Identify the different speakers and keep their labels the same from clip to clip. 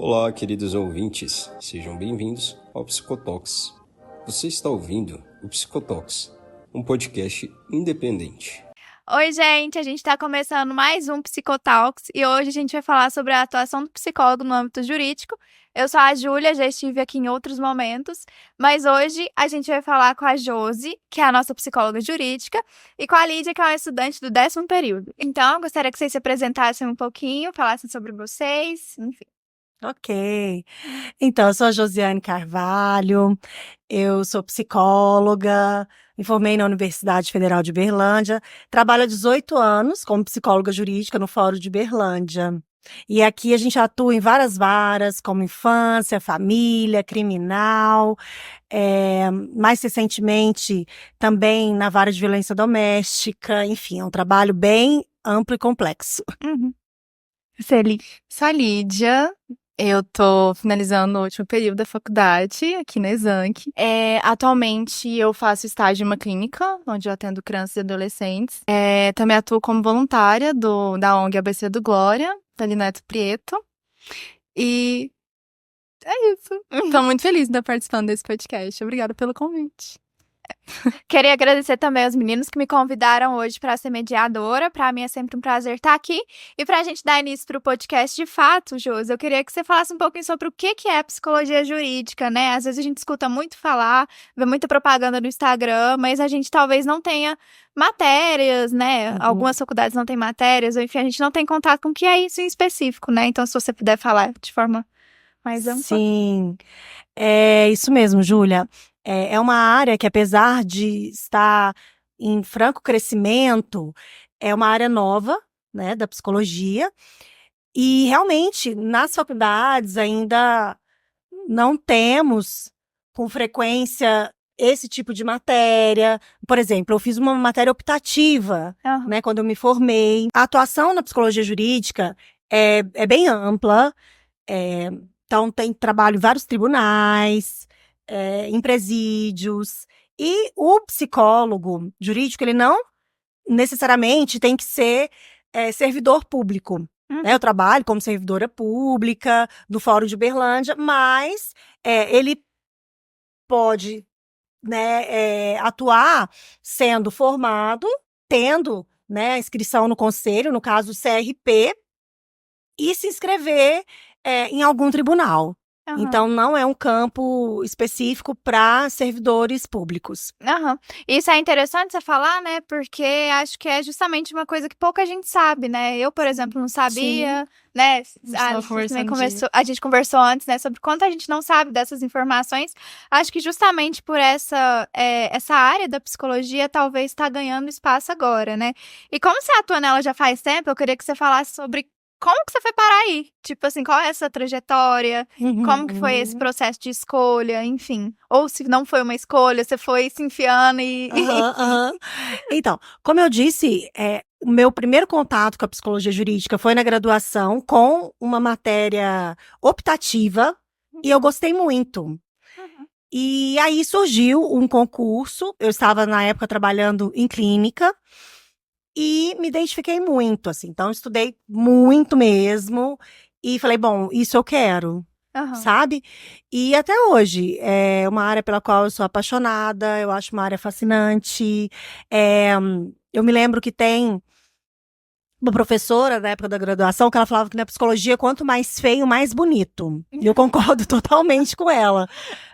Speaker 1: Olá, queridos ouvintes, sejam bem-vindos ao Psicotalks. Você está ouvindo o Psicotalks, um podcast independente.
Speaker 2: Oi, gente, a gente está começando mais um Psicotalks e hoje a gente vai falar sobre a atuação do psicólogo no âmbito jurídico. Eu sou a Júlia, já estive aqui em outros momentos, mas hoje a gente vai falar com a Josi, que é a nossa psicóloga jurídica, e com a Lídia, que é uma estudante do 10º período. Então, eu gostaria que vocês se apresentassem um pouquinho, falassem sobre vocês, enfim.
Speaker 3: Ok. Então, eu sou a Josiane Carvalho, eu sou psicóloga, me formei na Universidade Federal de Berlândia, trabalho há 18 anos como psicóloga jurídica no Fórum de Berlândia. E aqui a gente atua em várias varas, como infância, família, criminal, mais recentemente também na vara de violência doméstica, enfim, é um trabalho bem amplo e complexo.
Speaker 4: Sou a Lídia, eu tô finalizando o último período da faculdade aqui na Exanc. Atualmente eu faço estágio em uma clínica, onde eu atendo crianças e adolescentes. Também atuo como voluntária da ONG ABC do Glória, ali no Neto Prieto. E é isso. Tô muito feliz de estar participando desse podcast. Obrigada pelo convite.
Speaker 2: Queria agradecer também aos meninos que me convidaram hoje para ser mediadora. Para mim é sempre um prazer estar aqui. E para a gente dar início para o podcast de fato, Josi, eu queria que você falasse um pouquinho sobre o que é psicologia jurídica, né? Às vezes a gente escuta muito falar, vê muita propaganda no Instagram, mas a gente talvez não tenha matérias, né? Algumas faculdades não têm matérias, ou enfim, a gente não tem contato com o que é isso em específico, né? Então, se você puder falar de forma mais ampla.
Speaker 3: Sim, é isso mesmo, Júlia. É uma área que, apesar de estar em franco crescimento, é uma área nova, né, da psicologia. E, realmente, nas faculdades ainda não temos com frequência esse tipo de matéria. Por exemplo, eu fiz uma matéria optativa, né, quando eu me formei. A atuação na psicologia jurídica é bem ampla. Então, tem trabalho em vários tribunais, em presídios. E o psicólogo jurídico, ele não necessariamente tem que ser servidor público. Né? Eu trabalho como servidora pública do Fórum de Berlândia, mas ele pode, né, atuar sendo formado, tendo, né, a inscrição no conselho, no caso o CRP, e se inscrever em algum tribunal. Então, não é um campo específico para servidores públicos.
Speaker 2: Isso é interessante você falar, né? Porque acho que é justamente uma coisa que pouca gente sabe, né? Eu, por exemplo, não sabia, né? A gente conversou antes, né? Sobre quanto a gente não sabe dessas informações. Acho que justamente por essa área da psicologia talvez está ganhando espaço agora, né? E como você atua nela já faz tempo, eu queria que você falasse sobre como que você foi parar aí? Tipo assim, qual é essa trajetória? Como que foi esse processo de escolha, enfim. Ou se não foi uma escolha, você foi se enfiando e...
Speaker 3: Então, como eu disse, o meu primeiro contato com a psicologia jurídica foi na graduação, com uma matéria optativa, e eu gostei muito. E aí surgiu um concurso, eu estava na época trabalhando em clínica, e me identifiquei muito, assim. Então, estudei muito mesmo. E falei, bom, isso eu quero, sabe? E até hoje, é uma área pela qual eu sou apaixonada. Eu acho uma área fascinante. Eu me lembro que tem uma professora, na época da graduação, que ela falava que na psicologia, quanto mais feio, mais bonito. E eu concordo totalmente com ela.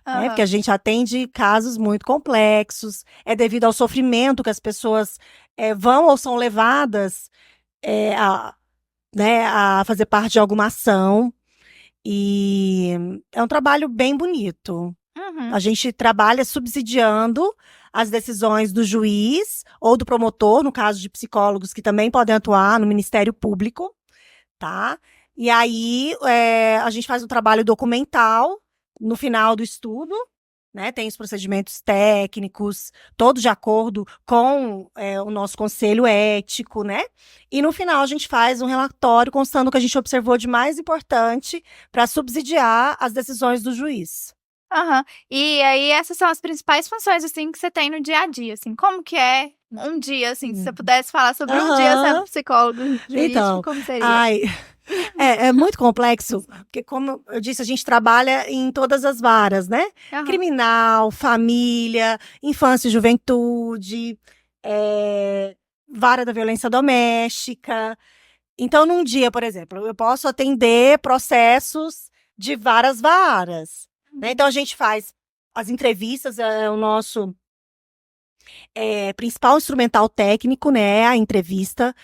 Speaker 3: Né? Porque a gente atende casos muito complexos. É devido ao sofrimento que as pessoas vão ou são levadas a fazer parte de alguma ação. E é um trabalho bem bonito. A gente trabalha subsidiando as decisões do juiz ou do promotor, no caso de psicólogos que também podem atuar no Ministério Público, tá? E aí a gente faz um trabalho documental no final do estudo, né? Tem os procedimentos técnicos, todos de acordo com o nosso conselho ético, né? E no final a gente faz um relatório constando o que a gente observou de mais importante para subsidiar as decisões do juiz.
Speaker 2: E aí, essas são as principais funções, assim, que você tem no dia a dia, assim. Como que é um dia, assim, se você pudesse falar sobre um dia sendo psicólogo jurídico,
Speaker 3: Então,
Speaker 2: como seria?
Speaker 3: É muito complexo, porque como eu disse, a gente trabalha em todas as varas, né? Criminal, família, infância e juventude, vara da violência doméstica. Então, num dia, por exemplo, eu posso atender processos de várias varas, né? Então, a gente faz as entrevistas, é o nosso principal instrumental técnico, né? A entrevista.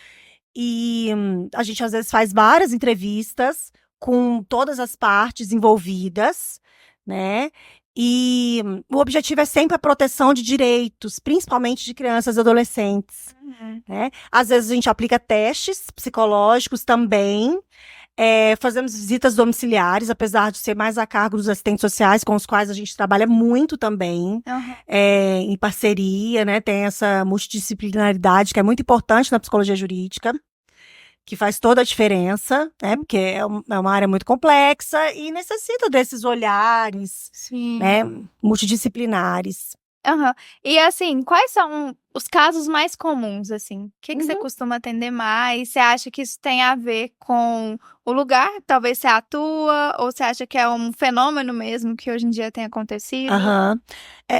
Speaker 3: E a gente, às vezes, faz várias entrevistas com todas as partes envolvidas, né? E o objetivo é sempre a proteção de direitos, principalmente de crianças e adolescentes. Né? Às vezes a gente aplica testes psicológicos também. Fazemos visitas domiciliares, apesar de ser mais a cargo dos assistentes sociais, com os quais a gente trabalha muito também, em parceria, né? Tem essa multidisciplinaridade que é muito importante na psicologia jurídica, que faz toda a diferença, né? Porque é uma área muito complexa e necessita desses olhares, né? Multidisciplinares.
Speaker 2: E assim, quais são os casos mais comuns, assim? O que você costuma atender mais? Você acha que isso tem a ver com o lugar que talvez você atua? Ou você acha que é um fenômeno mesmo que hoje em dia tem acontecido?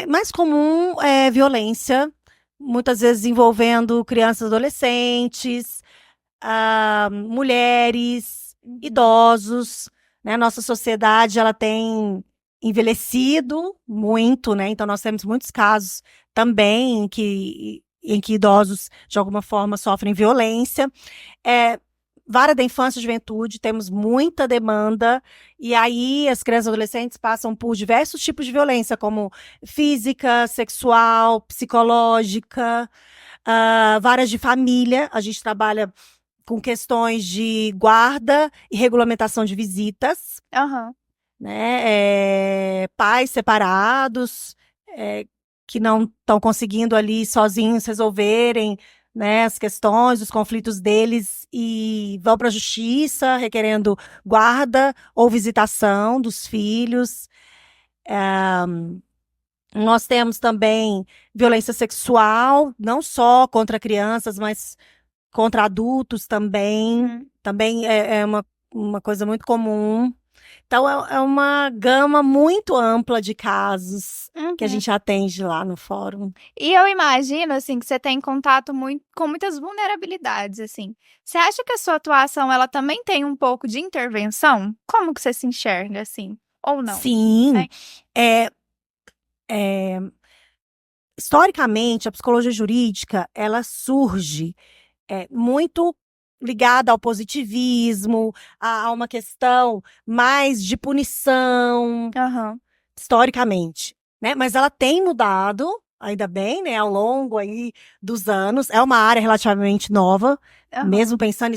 Speaker 3: Mais comum é violência, muitas vezes envolvendo crianças e adolescentes, mulheres, idosos, né? Nossa sociedade, ela tem envelhecido muito, né? Então, nós temos muitos casos também em que idosos, de alguma forma, sofrem violência. Vara da infância e juventude, temos muita demanda, e aí as crianças e adolescentes passam por diversos tipos de violência, como física, sexual, psicológica, varas de família, a gente trabalha com questões de guarda e regulamentação de visitas, né? Pais separados, que não estão conseguindo ali sozinhos resolverem, né, as questões, os conflitos deles e vão para a justiça requerendo guarda ou visitação dos filhos. Nós temos também violência sexual, não só contra crianças, mas contra adultos também. Também é uma coisa muito comum. Então, é uma gama muito ampla de casos que a gente atende lá no fórum.
Speaker 2: E eu imagino, assim, que você tem contato com muitas vulnerabilidades, assim. Você acha que a sua atuação, ela também tem um pouco de intervenção? Como que você se enxerga, assim? Ou não?
Speaker 3: Sim. Historicamente, a psicologia jurídica, ela surge muito ligada ao positivismo, a uma questão mais de punição, historicamente, né? Mas ela tem mudado, ainda bem, né? Ao longo aí dos anos. É uma área relativamente nova, mesmo pensando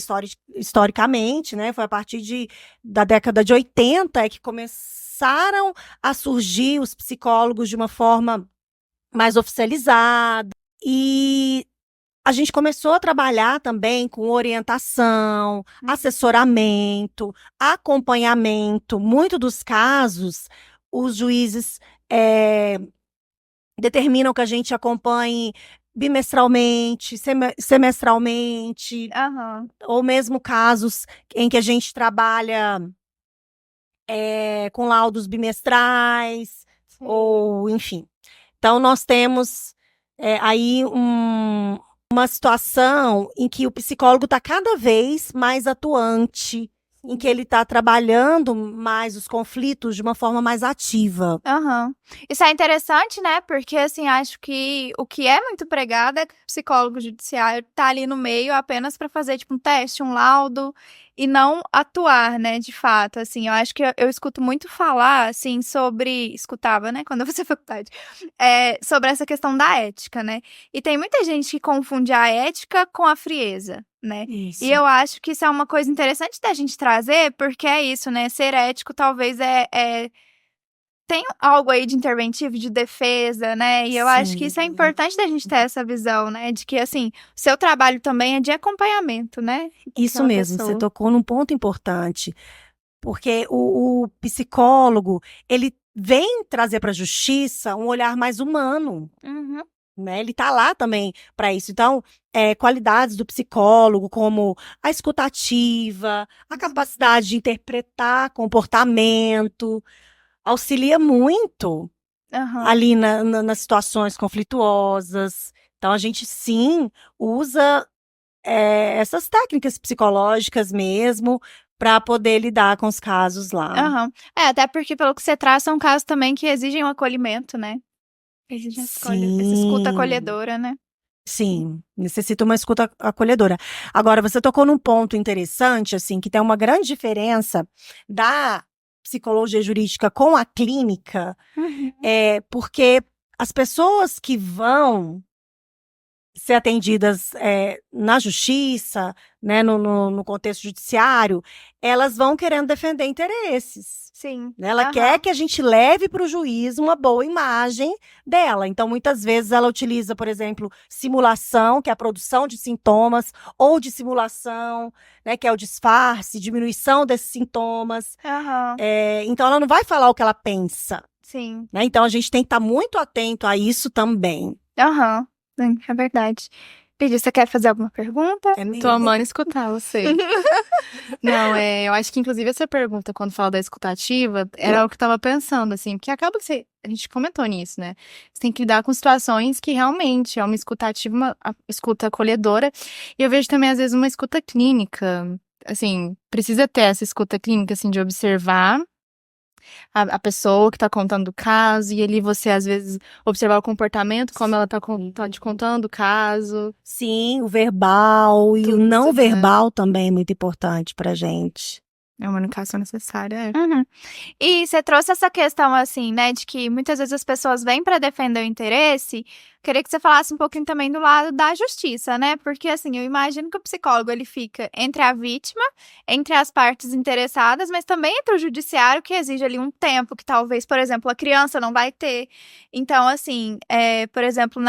Speaker 3: historicamente, né? Foi a partir da década de 80 que começaram a surgir os psicólogos de uma forma mais oficializada. E a gente começou a trabalhar também com orientação, assessoramento, acompanhamento. Muitos dos casos, os juízes determinam que a gente acompanhe bimestralmente, semestralmente, ou mesmo casos em que a gente trabalha com laudos bimestrais, ou enfim. Então, nós temos aí uma situação em que o psicólogo está cada vez mais atuante, em que ele está trabalhando mais os conflitos de uma forma mais ativa.
Speaker 2: Isso é interessante, né? Porque, assim, acho que o que é muito pregado é que o psicólogo judiciário tá ali no meio apenas para fazer, tipo, um teste, um laudo, e não atuar, né, de fato, assim. Eu acho que eu escuto muito falar, assim, escutava, né, quando eu fazia faculdade, sobre essa questão da ética, né? E tem muita gente que confunde a ética com a frieza, né?
Speaker 3: Isso.
Speaker 2: E eu acho que isso é uma coisa interessante da gente trazer, porque é isso, né? Ser ético talvez tem algo aí de interventivo, de defesa, né? E eu acho que isso é importante da gente ter essa visão, né? De que, assim, o seu trabalho também é de acompanhamento, né?
Speaker 3: Isso mesmo, você tocou num ponto importante. Porque o psicólogo, ele vem trazer para a justiça um olhar mais humano. né? Ele está lá também para isso. Então, qualidades do psicólogo, como a escutativa, a capacidade de interpretar comportamento, auxilia muito ali nas situações conflituosas. Então, a gente sim usa essas técnicas psicológicas mesmo para poder lidar com os casos lá.
Speaker 2: Até porque, pelo que você traz, são casos também que exigem um acolhimento, né? Exigem essa escuta acolhedora, né?
Speaker 3: Sim, necessita uma escuta acolhedora. Agora, você tocou num ponto interessante, assim, que tem uma grande diferença da psicologia jurídica com a clínica, porque as pessoas que vão ser atendidas na justiça, né, no contexto judiciário, elas vão querendo defender interesses.
Speaker 2: Sim.
Speaker 3: Né? Ela quer que a gente leve para o juiz uma boa imagem dela. Então, muitas vezes, ela utiliza, por exemplo, simulação, que é a produção de sintomas, ou dissimulação, né, que é o disfarce, diminuição desses sintomas. Então, ela não vai falar o que ela pensa.
Speaker 2: Sim.
Speaker 3: Né? Então, a gente tem que estar muito atento a isso também.
Speaker 2: É verdade. Pedi, você quer fazer alguma pergunta?
Speaker 4: Tô amando escutar você. Não, eu acho que inclusive essa pergunta, quando fala da escutativa, era o que eu tava pensando, assim, porque acaba que a gente comentou nisso, né? Você tem que lidar com situações que realmente é uma escutativa, uma escuta acolhedora, e eu vejo também, às vezes, uma escuta clínica, assim, precisa ter essa escuta clínica, assim, de observar a pessoa que tá contando o caso, e ali você, às vezes, observar o comportamento, como ela tá te contando o caso.
Speaker 3: Sim, o verbal e o não verbal também é muito importante pra gente.
Speaker 4: É uma comunicação necessária.
Speaker 2: E você trouxe essa questão, assim, né, de que muitas vezes as pessoas vêm para defender o interesse. Queria que você falasse um pouquinho também do lado da justiça, né? Porque, assim, eu imagino que o psicólogo, ele fica entre a vítima, entre as partes interessadas, mas também entre o judiciário, que exige ali um tempo que talvez, por exemplo, a criança não vai ter. Então, assim, por exemplo,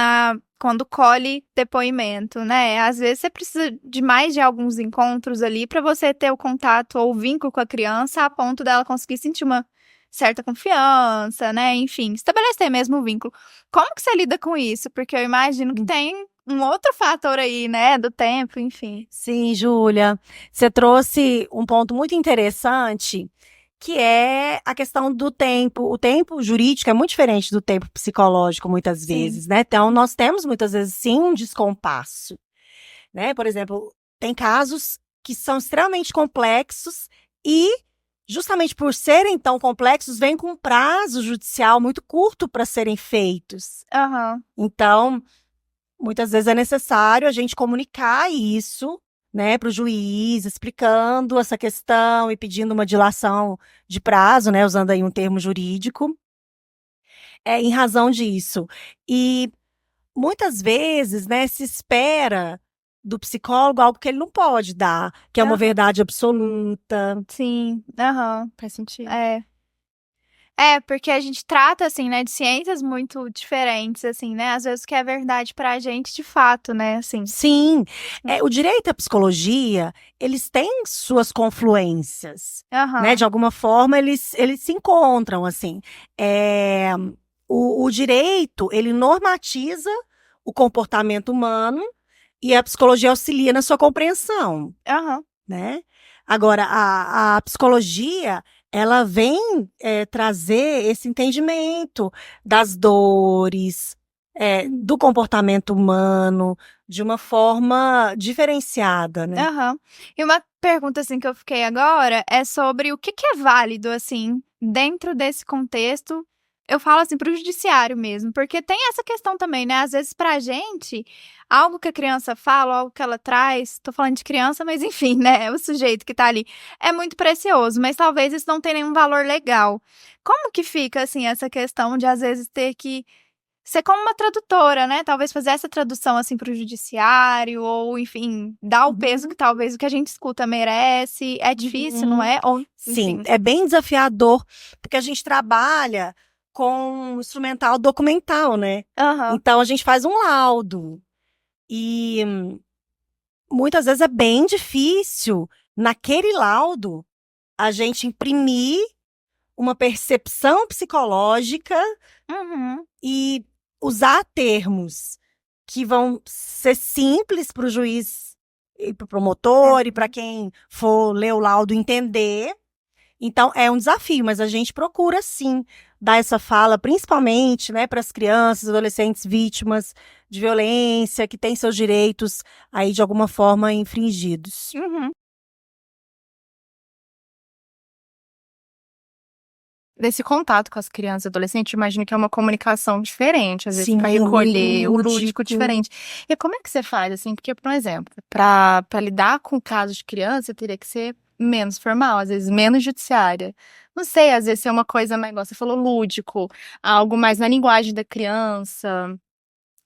Speaker 2: quando colhe depoimento, né? Às vezes você precisa de mais de alguns encontros ali para você ter o contato ou o vínculo com a criança a ponto dela conseguir sentir uma certa confiança, né? Enfim, estabelecer mesmo o vínculo. Como que você lida com isso? Porque eu imagino que tem um outro fator aí, né? Do tempo, enfim.
Speaker 3: Sim, Júlia. Você trouxe um ponto muito interessante, que é a questão do tempo. O tempo jurídico é muito diferente do tempo psicológico, muitas vezes, né? Então, nós temos, muitas vezes, sim, um descompasso, né? Por exemplo, tem casos que são extremamente complexos e, justamente por serem tão complexos, vêm com um prazo judicial muito curto para serem feitos. Então, muitas vezes é necessário a gente comunicar isso, né, para o juiz, explicando essa questão e pedindo uma dilação de prazo, né, usando aí um termo jurídico, em razão disso. E muitas vezes, né, se espera do psicólogo algo que ele não pode dar, que é uma verdade absoluta.
Speaker 2: Sim,
Speaker 4: faz sentido.
Speaker 2: Porque a gente trata, assim, né, de ciências muito diferentes, assim, né? Às vezes o que é verdade pra gente, de fato, né, assim.
Speaker 3: Sim. O direito e a psicologia, eles têm suas confluências, né? De alguma forma, eles se encontram, assim. O direito, ele normatiza o comportamento humano e a psicologia auxilia na sua compreensão, né? Agora, a psicologia, ela vem trazer esse entendimento das dores, do comportamento humano, de uma forma diferenciada, né?
Speaker 2: E uma pergunta, assim, que eu fiquei agora é sobre o que é válido, assim, dentro desse contexto. Eu falo assim pro judiciário mesmo, porque tem essa questão também, né? Às vezes pra gente, algo que a criança fala, algo que ela traz, tô falando de criança, mas enfim, né? O sujeito que tá ali é muito precioso, mas talvez isso não tenha nenhum valor legal. Como que fica, assim, essa questão de às vezes ter que ser como uma tradutora, né? Talvez fazer essa tradução, assim, pro judiciário, ou enfim, dar o peso que talvez o que a gente escuta merece. É difícil, não é? Ou,
Speaker 3: sim, é bem desafiador, porque a gente trabalha com instrumental documental, né? Então, a gente faz um laudo. E muitas vezes é bem difícil, naquele laudo, a gente imprimir uma percepção psicológica e usar termos que vão ser simples para o juiz e para o promotor e para quem for ler o laudo entender. Então, é um desafio, mas a gente procura, sim, dar essa fala, principalmente, né, para as crianças, adolescentes vítimas de violência, que têm seus direitos aí, de alguma forma, infringidos.
Speaker 4: Desse contato com as crianças e adolescentes, imagino que é uma comunicação diferente, às vezes,
Speaker 3: Sim,
Speaker 4: para recolher, o lúdico
Speaker 3: lúdico.
Speaker 4: diferente. E como é que você faz, assim? Porque, por exemplo, para lidar com casos de criança, teria que ser menos formal, às vezes menos judiciária. Não sei, às vezes é uma coisa mais, igual você falou, lúdico, algo mais na linguagem da criança.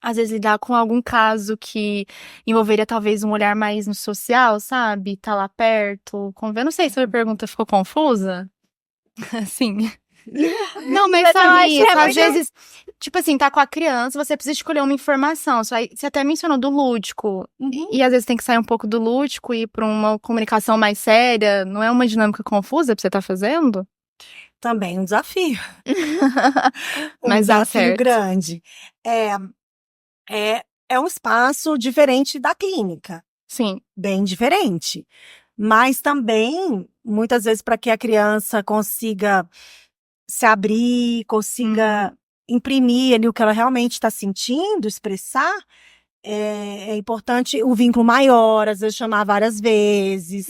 Speaker 4: Às vezes lidar com algum caso que envolveria talvez um olhar mais no social, sabe? Tá lá perto, conviver. Não sei se a minha pergunta ficou confusa. Sim. Não, mas sabe isso, às vezes, tipo assim, tá com a criança, você precisa escolher uma informação. Você até mencionou do lúdico. E às vezes tem que sair um pouco do lúdico e ir pra uma comunicação mais séria. Não é uma dinâmica confusa que você tá fazendo?
Speaker 3: Também um desafio.
Speaker 4: Mas dá
Speaker 3: desafio
Speaker 4: certo.
Speaker 3: grande. É um espaço diferente da clínica.
Speaker 4: Sim.
Speaker 3: Bem diferente. Mas também, muitas vezes, para que a criança consiga se abrir, consiga imprimir ali o que ela realmente está sentindo, expressar, é importante o vínculo maior, às vezes chamar várias vezes,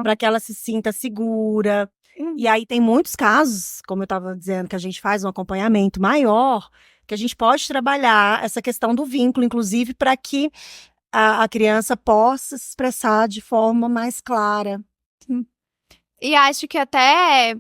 Speaker 3: para que ela se sinta segura. E aí tem muitos casos, como eu estava dizendo, que a gente faz um acompanhamento maior, que a gente pode trabalhar essa questão do vínculo, inclusive, para que a criança possa se expressar de forma mais clara.
Speaker 2: E acho que até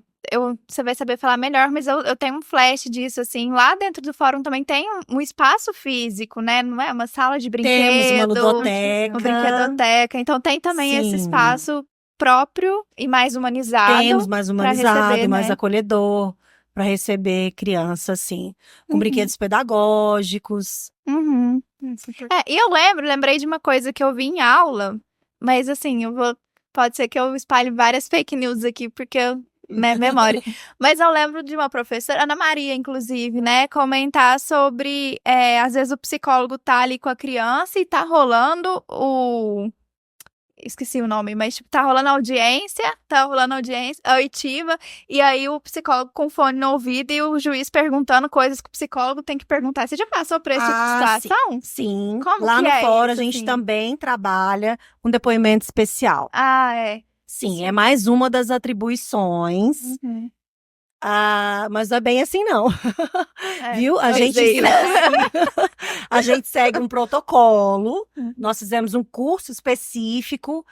Speaker 2: você vai saber falar melhor, mas eu tenho um flash disso, assim. Lá dentro do fórum também tem um espaço físico, né? Não é uma sala de brinquedo.
Speaker 3: Temos uma ludoteca.
Speaker 2: Uma brinquedoteca. Então tem também esse
Speaker 3: Sim.
Speaker 2: espaço próprio e mais humanizado.
Speaker 3: Temos mais humanizado,
Speaker 2: receber,
Speaker 3: mais
Speaker 2: né?
Speaker 3: acolhedor, para receber criança, assim, com brinquedos pedagógicos.
Speaker 2: E eu lembrei de uma coisa que eu vi em aula, mas assim, pode ser que eu espalhe várias fake news aqui, porque né, memória. Mas eu lembro de uma professora, Ana Maria, inclusive, né, comentar sobre, às vezes o psicólogo tá ali com a criança e tá rolando esqueci o nome, mas tipo, tá rolando audiência auditiva, e aí o psicólogo com fone no ouvido e o juiz perguntando coisas que o psicólogo tem que perguntar. Você já passou por esse tipo de situação?
Speaker 3: Sim.
Speaker 2: Como
Speaker 3: Lá
Speaker 2: que
Speaker 3: no
Speaker 2: é
Speaker 3: fórum
Speaker 2: isso,
Speaker 3: a gente
Speaker 2: assim?
Speaker 3: também trabalha um depoimento especial. Sim, é mais uma das atribuições. Mas não é bem assim, não. Viu? A gente segue um protocolo. Nós fizemos um curso específico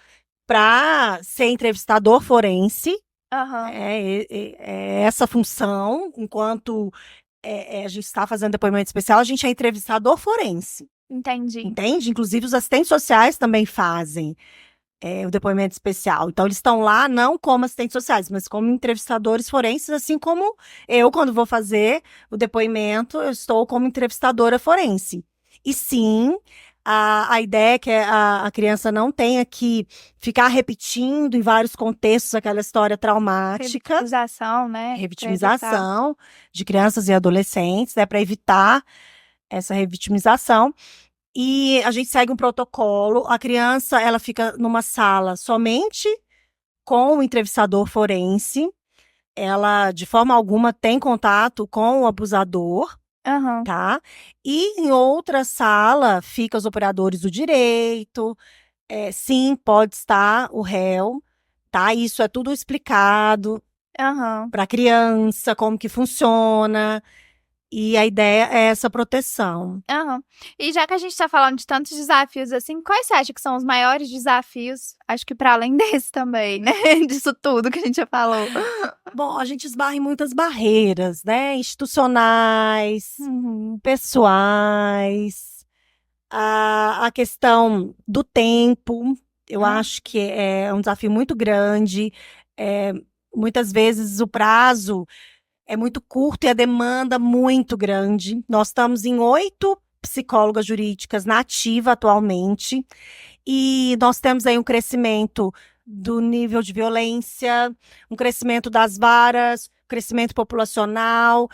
Speaker 3: para ser entrevistador forense. É essa função. Enquanto a gente está fazendo depoimento especial, a gente é entrevistador forense.
Speaker 2: Entendi.
Speaker 3: Entende? Inclusive, os assistentes sociais também fazem o depoimento especial. Então, eles estão lá não como assistentes sociais, mas como entrevistadores forenses, assim como eu, quando vou fazer o depoimento, eu estou como entrevistadora forense. E sim, a ideia é que a criança não tenha que ficar repetindo em vários contextos aquela história traumática.
Speaker 2: Revitimização, né?
Speaker 3: Revitimização de crianças e adolescentes, né? Para evitar essa revitimização. E a gente segue um protocolo. A criança, ela fica numa sala somente com o entrevistador forense. Ela, de forma alguma, tem contato com o abusador, tá? E em outra sala, ficam os operadores do direito. Sim, pode estar o réu, tá? Isso é tudo explicado para a criança, como que funciona. E a ideia é essa proteção.
Speaker 2: E já que a gente tá falando de tantos desafios assim, quais você acha que são os maiores desafios? Acho que para além desse também, né? Disso tudo que a gente já falou.
Speaker 3: Bom, a gente esbarra em muitas barreiras, né? Institucionais, pessoais. A questão do tempo, eu acho que é um desafio muito grande. Muitas vezes o prazo é muito curto e a demanda muito grande. Nós estamos em 8 psicólogas jurídicas na ativa atualmente. E nós temos aí um crescimento do nível de violência, um crescimento das varas crescimento populacional,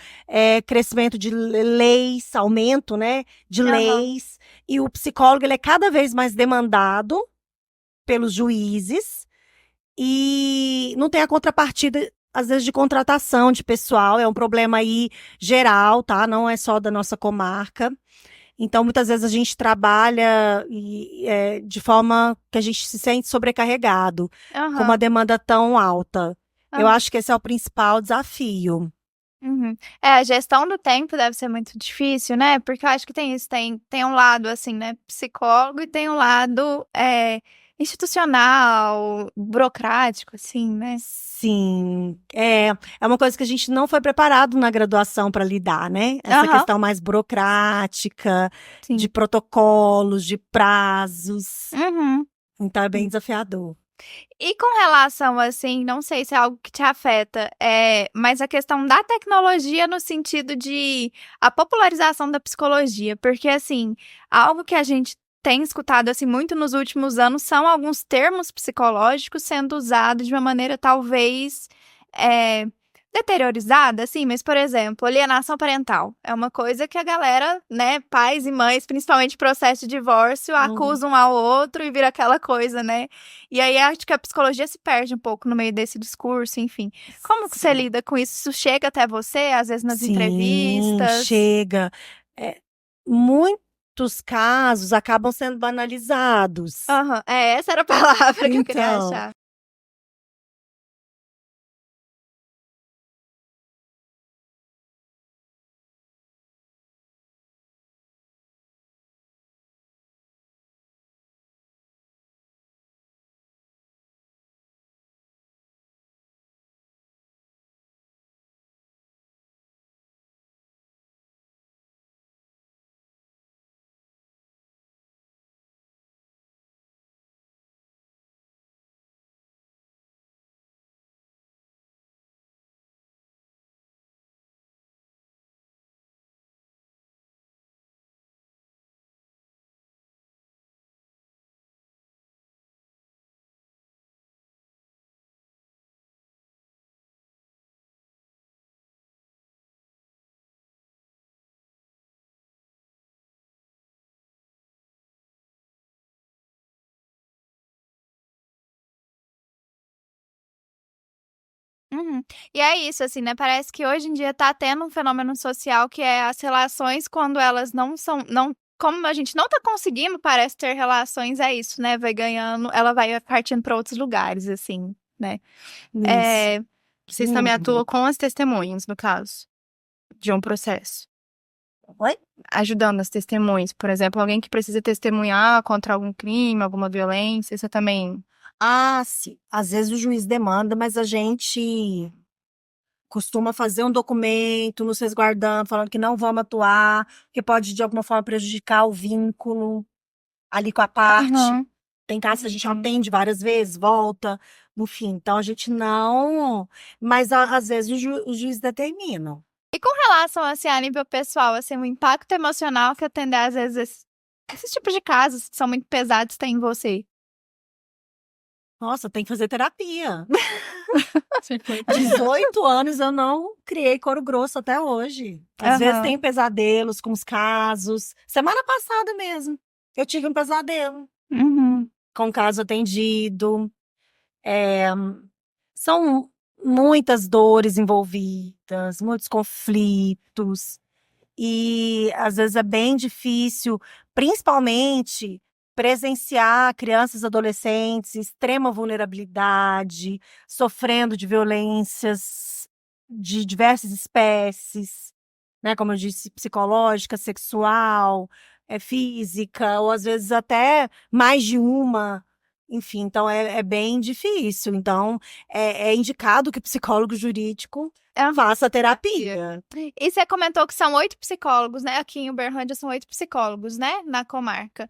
Speaker 3: crescimento de leis, aumento, né, de leis. E o psicólogo ele é cada vez mais demandado pelos juízes e não tem a contrapartida, às vezes, de contratação de pessoal. É um problema aí geral, tá? Não é só da nossa comarca. Então, muitas vezes a gente trabalha de forma que a gente se sente sobrecarregado, com uma demanda tão alta. Eu acho que esse é o principal desafio.
Speaker 2: A gestão do tempo deve ser muito difícil, né? Porque eu acho que tem isso, tem um lado, assim, né, psicólogo e tem um lado institucional, burocrático, assim, né?
Speaker 3: Sim, é uma coisa que a gente não foi preparado na graduação para lidar, né? Essa questão mais burocrática, de protocolos, de prazos. Então é bem desafiador.
Speaker 2: E com relação, assim, não sei se é algo que te afeta, mas a questão da tecnologia no sentido de a popularização da psicologia, porque, assim, algo que a gente tem escutado, assim, muito nos últimos anos são alguns termos psicológicos sendo usados de uma maneira, talvez, deteriorizada, assim, mas, por exemplo, alienação parental é uma coisa que a galera, né, pais e mães, principalmente processo de divórcio, acusam um ao outro e vira aquela coisa, né? E aí acho que a psicologia se perde um pouco no meio desse discurso, enfim. Como que você lida com isso? Isso chega até você, às vezes nas entrevistas?
Speaker 3: Chega. Muitos casos acabam sendo banalizados.
Speaker 2: Essa era a palavra que eu queria achar. E é isso, assim, né? Parece que hoje em dia tá tendo um fenômeno social que é as relações quando elas não são, como a gente não tá conseguindo, parece ter relações, é isso, né? Vai ganhando, ela vai partindo para outros lugares, assim, né?
Speaker 4: Vocês também atuam com as testemunhas, no caso, de um processo.
Speaker 3: Oi?
Speaker 4: Ajudando as testemunhas. Por exemplo, alguém que precisa testemunhar contra algum crime, alguma violência, você também...
Speaker 3: Sim. Às vezes o juiz demanda, mas a gente costuma fazer um documento nos resguardando, falando que não vamos atuar, que pode de alguma forma prejudicar o vínculo ali com a parte. Tem casos que a gente atende várias vezes, volta, no fim. Então a gente não. Mas às vezes o juiz determina.
Speaker 2: E com relação, assim, a nível pessoal, assim, o impacto emocional que atender, às vezes, esses tipos de casos que são muito pesados tem em você?
Speaker 3: Nossa, tem que fazer terapia. 18 anos eu não criei couro grosso até hoje. Às vezes tem pesadelos com os casos. Semana passada mesmo, eu tive um pesadelo com o caso atendido. São muitas dores envolvidas, muitos conflitos. E às vezes é bem difícil, principalmente presenciar crianças e adolescentes em extrema vulnerabilidade, sofrendo de violências de diversas espécies, né? Como eu disse, psicológica, sexual, física, ou às vezes até mais de uma. Enfim, então é bem difícil. Então, é indicado que o psicólogo jurídico faça terapia.
Speaker 2: E você comentou que são 8 psicólogos, né? Aqui em Uberlândia são 8 psicólogos, né? Na comarca.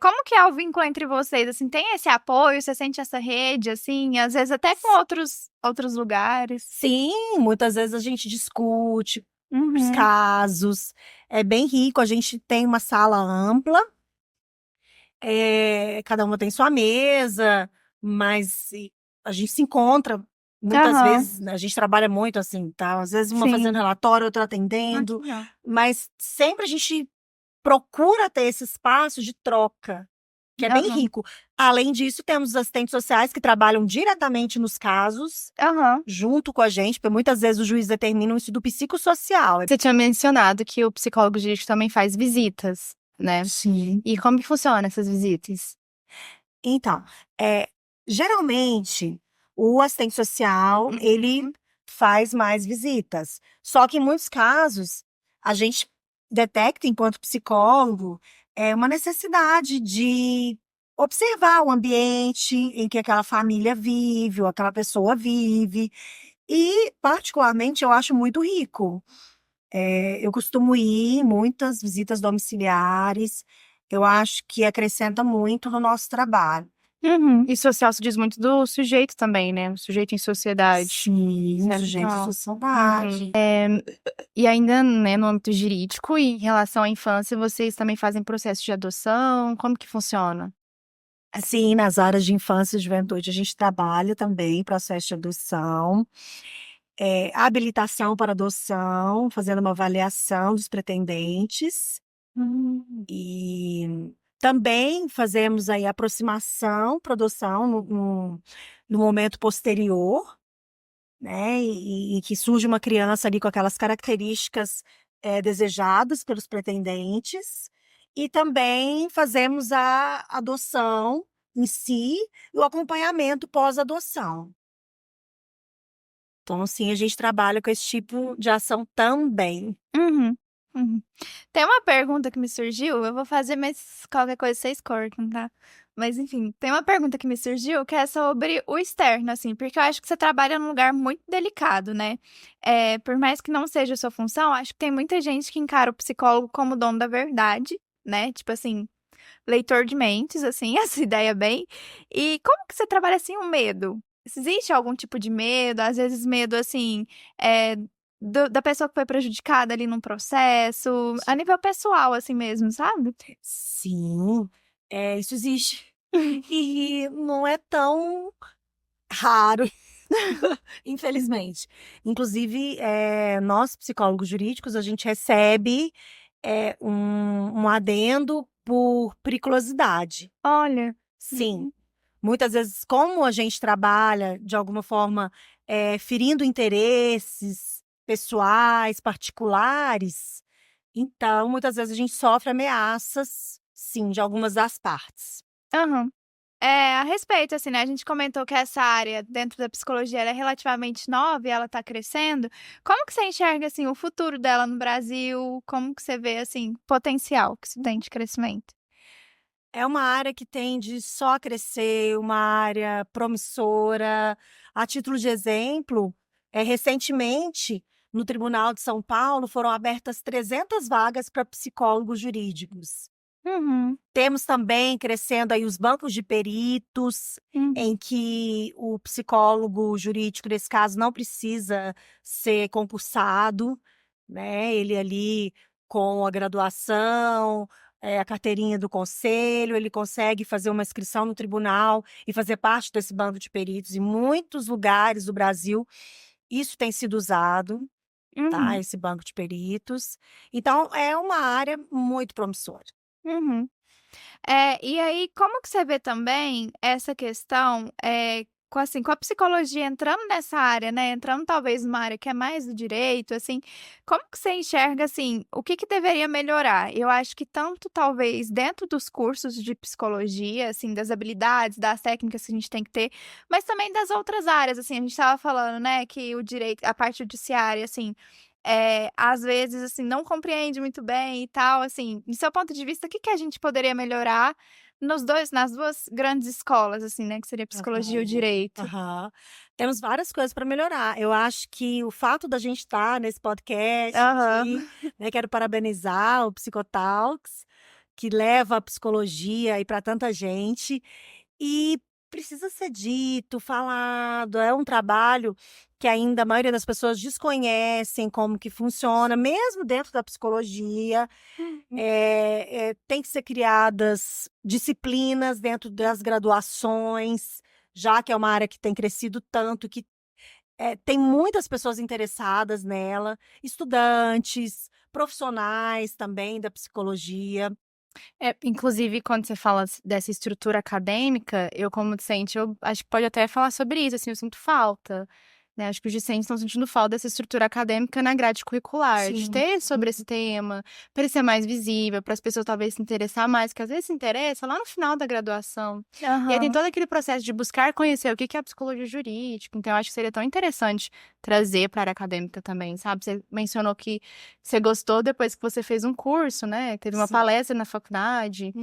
Speaker 2: Como que é o vínculo entre vocês? Assim, tem esse apoio? Você sente essa rede, assim? Às vezes até com outros lugares?
Speaker 3: Sim, muitas vezes a gente discute os casos. É bem rico. A gente tem uma sala ampla. Cada uma tem sua mesa, mas a gente se encontra Muitas vezes a gente trabalha muito assim, tá? Às vezes uma
Speaker 2: Sim.
Speaker 3: fazendo relatório, outra atendendo,
Speaker 2: Legal.
Speaker 3: mas sempre a gente procura ter esse espaço de troca, que é bem
Speaker 2: Aham.
Speaker 3: rico. Além disso, temos os assistentes sociais que trabalham diretamente nos casos,
Speaker 2: Aham.
Speaker 3: junto com a gente, porque muitas vezes o juiz determina um estudo psicossocial.
Speaker 4: Você tinha mencionado que o psicólogo jurídico também faz visitas, né?
Speaker 3: Sim.
Speaker 4: E como que funciona essas visitas?
Speaker 3: Então, geralmente, o assistente social, ele faz mais visitas. Só que em muitos casos, a gente detecta, enquanto psicólogo, uma necessidade de observar o ambiente em que aquela família vive, ou aquela pessoa vive. E, particularmente, eu acho muito rico. Eu costumo ir em muitas visitas domiciliares. Eu acho que acrescenta muito no nosso trabalho.
Speaker 4: E social se diz muito do sujeito também, né? O sujeito em sociedade.
Speaker 3: Sim,
Speaker 4: Certo.
Speaker 3: sujeito de sociedade.
Speaker 4: E ainda, né, no âmbito jurídico e em relação à infância, vocês também fazem processo de adoção? Como que funciona?
Speaker 3: Sim, nas áreas de infância e juventude a gente trabalha também processo de adoção, habilitação para adoção, fazendo uma avaliação dos pretendentes. E também fazemos aí aproximação para adoção no momento posterior, né? E que surge uma criança ali com aquelas características desejadas pelos pretendentes. E também fazemos a adoção em si e o acompanhamento pós-adoção. Então, sim, a gente trabalha com esse tipo de ação também.
Speaker 2: Tem uma pergunta que me surgiu, eu vou fazer, mas qualquer coisa vocês cortam, tá? Mas enfim, tem uma pergunta que me surgiu que é sobre o externo, assim, porque eu acho que você trabalha num lugar muito delicado, né? Por mais que não seja a sua função, acho que tem muita gente que encara o psicólogo como dono da verdade, né? Tipo assim, leitor de mentes, assim, essa ideia bem. E como que você trabalha assim o medo? Existe algum tipo de medo? Às vezes medo, assim, da pessoa que foi prejudicada ali num processo, a nível pessoal, assim mesmo, sabe?
Speaker 3: Sim, isso existe. E não é tão raro, infelizmente. Inclusive, nós, psicólogos jurídicos, a gente recebe um adendo por periculosidade.
Speaker 2: Olha.
Speaker 3: Sim. Muitas vezes, como a gente trabalha de alguma forma ferindo interesses pessoais, particulares, então muitas vezes a gente sofre ameaças, sim, de algumas das partes.
Speaker 2: Aham. A respeito, assim, né, a gente comentou que essa área dentro da psicologia ela é relativamente nova e ela tá crescendo. Como que você enxerga, assim, o futuro dela no Brasil? Como que você vê, assim, potencial que isso tem de crescimento?
Speaker 3: É uma área que tende só a crescer, uma área promissora. A título de exemplo, recentemente, no Tribunal de São Paulo, foram abertas 300 vagas para psicólogos jurídicos.
Speaker 2: Uhum.
Speaker 3: Temos também crescendo aí os bancos de peritos, em que o psicólogo jurídico, nesse caso, não precisa ser concursado, né? Ele ali com a graduação, a carteirinha do conselho, ele consegue fazer uma inscrição no tribunal e fazer parte desse banco de peritos. Em muitos lugares do Brasil, isso tem sido usado, tá? Esse banco de peritos. Então, é uma área muito promissora.
Speaker 2: Uhum. E aí, como que você vê também essa questão, com a psicologia entrando nessa área, né, entrando talvez numa área que é mais do direito, assim, como que você enxerga, assim, o que que deveria melhorar? Eu acho que tanto talvez dentro dos cursos de psicologia, assim, das habilidades, das técnicas que a gente tem que ter, mas também das outras áreas, assim, a gente estava falando, né, que o direito, a parte judiciária, assim, às vezes, assim, não compreende muito bem e tal, assim, do seu ponto de vista, o que que a gente poderia melhorar nas 2 grandes escolas, assim, né, que seria a psicologia e o direito?
Speaker 3: Aham. Temos várias coisas para melhorar. Eu acho que o fato da gente estar nesse podcast
Speaker 2: Aham.
Speaker 3: aqui, né, quero parabenizar o Psicotalks, que leva a psicologia aí para tanta gente. E precisa ser dito, falado. É um trabalho que ainda a maioria das pessoas desconhecem como que funciona, mesmo dentro da psicologia. Tem que ser criadas disciplinas dentro das graduações, já que é uma área que tem crescido tanto, que tem muitas pessoas interessadas nela, estudantes, profissionais também da psicologia.
Speaker 4: Inclusive, quando você fala dessa estrutura acadêmica, eu, como docente, eu acho que pode até falar sobre isso, assim, eu sinto falta, né? Acho que os discentes estão sentindo falta dessa estrutura acadêmica na grade curricular, de
Speaker 3: Sim.
Speaker 4: ter sobre esse tema, para ele ser mais visível, para as pessoas talvez se interessar mais, que às vezes se interessa lá no final da graduação. E aí tem todo aquele processo de buscar conhecer o que é a psicologia jurídica, então eu acho que seria tão interessante trazer para a área acadêmica também, sabe? Você mencionou que você gostou depois que você fez um curso, né? Teve uma
Speaker 3: Sim.
Speaker 4: palestra na faculdade.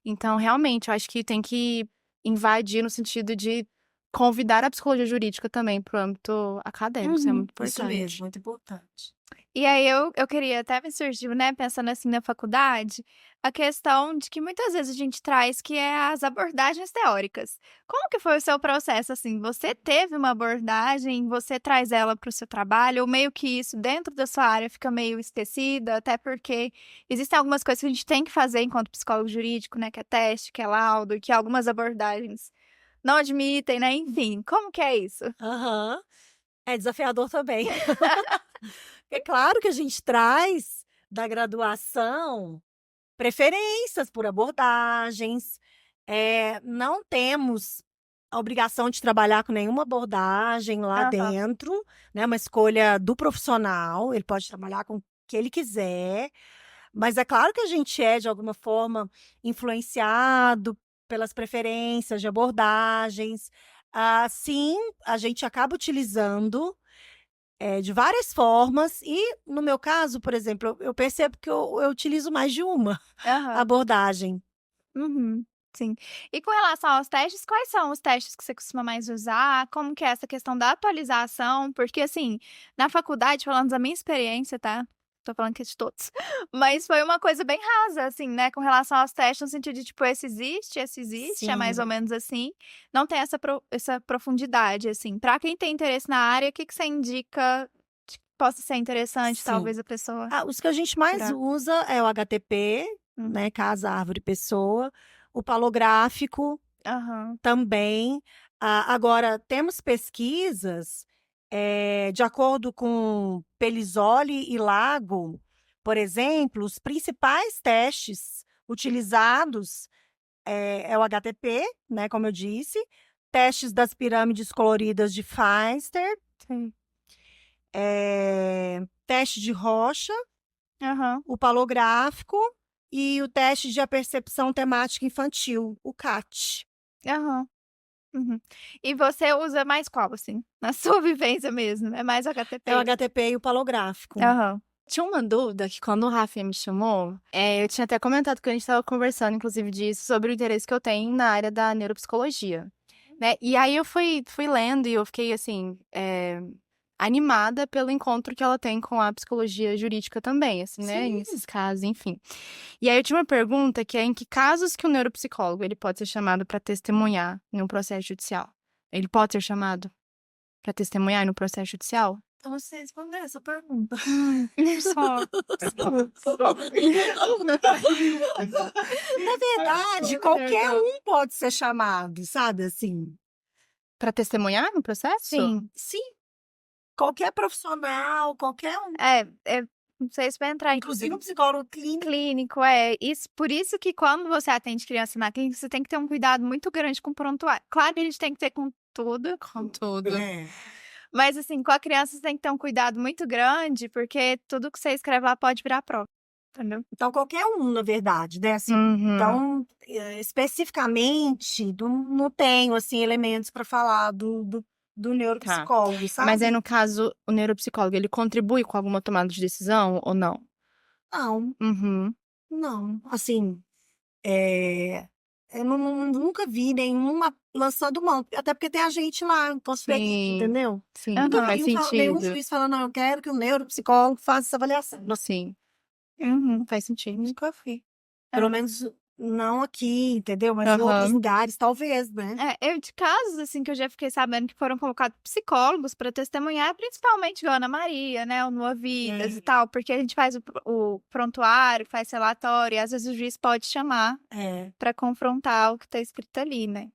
Speaker 4: Então, realmente, eu acho que tem que invadir no sentido de convidar a psicologia jurídica também para o âmbito acadêmico, isso é muito importante.
Speaker 3: Isso mesmo, muito importante.
Speaker 2: E aí eu queria até me surgiu, né, pensando assim na faculdade, a questão de que muitas vezes a gente traz que é as abordagens teóricas. Como que foi o seu processo, assim? Você teve uma abordagem, você traz ela para o seu trabalho, ou meio que isso dentro da sua área fica meio esquecida, até porque existem algumas coisas que a gente tem que fazer enquanto psicólogo jurídico, né, que é teste, que é laudo, e que algumas abordagens não admitem, né? Enfim, como que é isso?
Speaker 3: Aham. É desafiador também. É claro que a gente traz da graduação preferências por abordagens. Não temos a obrigação de trabalhar com nenhuma abordagem lá dentro, né? Uma escolha do profissional, ele pode trabalhar com o que ele quiser, mas é claro que a gente é, de alguma forma, influenciado pelas preferências de abordagens. Sim, a gente acaba utilizando de várias formas, e no meu caso, por exemplo, eu percebo que eu utilizo mais de uma abordagem.
Speaker 2: Uhum, sim. E com relação aos testes, quais são os testes que você costuma mais usar? Como que é essa questão da atualização? Porque, assim, na faculdade, falando da minha experiência, tá? Tô falando que é de todos. Mas foi uma coisa bem rasa, assim, né? Com relação aos testes, no sentido de, tipo, esse existe, é mais ou
Speaker 3: Sim.
Speaker 2: menos assim. Não tem essa profundidade, assim. Pra quem tem interesse na área, o que você indica que possa ser interessante,
Speaker 3: Sim.
Speaker 2: talvez, a pessoa...
Speaker 3: Os que a gente mais
Speaker 2: tirar?
Speaker 3: usa é o HTP, né? Casa, árvore, pessoa. O palográfico
Speaker 2: Aham.
Speaker 3: também. Agora, temos pesquisas, de acordo com Pelisoli e Lago, por exemplo, os principais testes utilizados é o HTP, né, como eu disse, testes das pirâmides coloridas de Feinstein,
Speaker 2: Sim.
Speaker 3: teste de Rocha,
Speaker 2: Aham.
Speaker 3: o palográfico e o teste de apercepção temática infantil, o CAT.
Speaker 2: Aham. Uhum. E você usa mais qual, assim? Na sua vivência mesmo? É mais o HTP?
Speaker 3: É o HTP e o palográfico.
Speaker 2: Aham.
Speaker 4: Tinha uma dúvida que quando o Rafa me chamou, eu tinha até comentado que a gente estava conversando, inclusive, disso, sobre o interesse que eu tenho na área da neuropsicologia, né? E aí eu fui lendo e eu fiquei, assim, animada pelo encontro que ela tem com a psicologia jurídica também, assim, né?
Speaker 3: Sim.
Speaker 4: Nesses casos, enfim. E aí eu tinha uma pergunta que é em que casos que o neuropsicólogo ele pode ser chamado para testemunhar em um processo judicial? Ele pode ser chamado para testemunhar no processo judicial?
Speaker 3: Então, você respondeu essa pergunta.
Speaker 4: Só.
Speaker 3: Na verdade, qualquer um pode ser chamado, sabe, assim?
Speaker 4: Para testemunhar no processo?
Speaker 2: Sim.
Speaker 3: Sim. Qualquer profissional, qualquer um.
Speaker 2: Não sei se vai entrar,
Speaker 3: Inclusive um psicólogo clínico.
Speaker 2: clínico, isso. Por isso que quando você atende criança na clínica, você tem que ter um cuidado muito grande com o prontuário. Claro que a gente tem que ter com tudo.
Speaker 4: Com tudo.
Speaker 2: Mas, assim, com a criança você tem que ter um cuidado muito grande, porque tudo que você escreve lá pode virar prova. Entendeu?
Speaker 3: Então, qualquer um, na verdade, né? Assim, Então, especificamente, não tenho, assim, elementos para falar do neuropsicólogo, sabe?
Speaker 4: Mas aí, no caso, o neuropsicólogo, ele contribui com alguma tomada de decisão ou não?
Speaker 3: Não,
Speaker 4: Uhum.
Speaker 3: não. Assim, eu nunca vi nenhuma lançando mão. Até porque tem a gente lá,
Speaker 4: Sim.
Speaker 3: entendeu?
Speaker 4: Sim,
Speaker 3: Nunca
Speaker 4: faz
Speaker 3: vi nenhum
Speaker 4: sentido.
Speaker 3: juiz falando, não, eu quero que o neuropsicólogo faça essa avaliação.
Speaker 4: Sim, faz sentido.
Speaker 3: Nunca vi. Pelo menos não aqui, entendeu? Mas em outros lugares, talvez, né?
Speaker 2: Eu de casos, assim, que eu já fiquei sabendo que foram colocados psicólogos para testemunhar, principalmente igual a Ana Maria, né? O Nua Vidas e tal, porque a gente faz o prontuário, faz relatório, e às vezes o juiz pode chamar para confrontar o que tá escrito ali, né?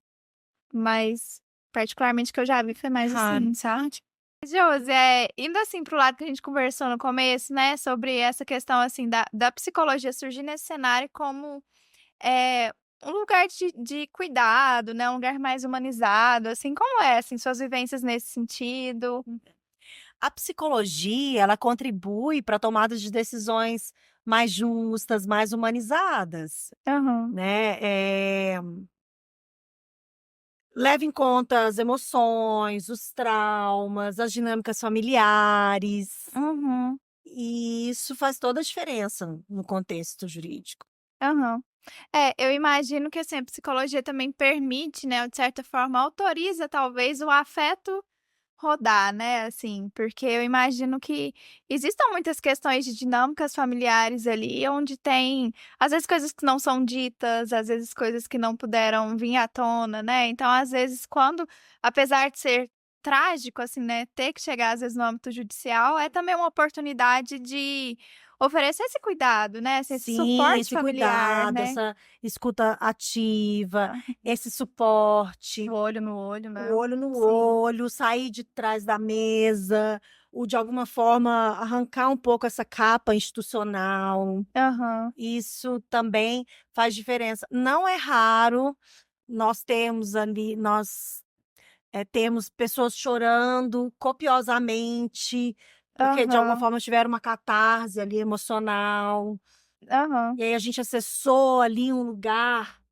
Speaker 2: Mas, particularmente, que eu já vi foi mais assim, sabe? Josi, indo assim pro lado que a gente conversou no começo, né, sobre essa questão assim da psicologia surgir nesse cenário como um lugar de cuidado, né, um lugar mais humanizado, assim, como assim, suas vivências nesse sentido?
Speaker 3: A psicologia, ela contribui para tomadas de decisões mais justas, mais humanizadas,
Speaker 2: Aham,
Speaker 3: né? Leva em conta as emoções, os traumas, as dinâmicas familiares,
Speaker 2: uhum,
Speaker 3: e isso faz toda a diferença no contexto jurídico.
Speaker 2: aham. Eu imagino que, assim, a psicologia também permite, né, ou de certa forma autoriza talvez o afeto rodar, né, assim, porque eu imagino que existam muitas questões de dinâmicas familiares ali, onde tem, às vezes, coisas que não são ditas, às vezes, coisas que não puderam vir à tona, né, então, às vezes, quando apesar de ser trágico, assim, né, ter que chegar, às vezes, no âmbito judicial, é também uma oportunidade de oferecer esse cuidado, né, assim, esse
Speaker 3: Sim,
Speaker 2: suporte
Speaker 3: esse
Speaker 2: familiar,
Speaker 3: cuidado,
Speaker 2: né.
Speaker 3: essa escuta ativa,
Speaker 2: Ah,
Speaker 3: esse suporte,
Speaker 2: o olho no olho,
Speaker 3: o
Speaker 2: né.
Speaker 3: olho no
Speaker 2: Sim.
Speaker 3: olho, sair de trás da mesa, ou de alguma forma arrancar um pouco essa capa institucional.
Speaker 2: Aham.
Speaker 3: Isso também faz diferença. Não é raro temos pessoas chorando copiosamente, porque de alguma
Speaker 2: Aham.
Speaker 3: forma tiveram uma catarse ali emocional,
Speaker 2: Aham.
Speaker 3: e aí a gente acessou ali um lugar,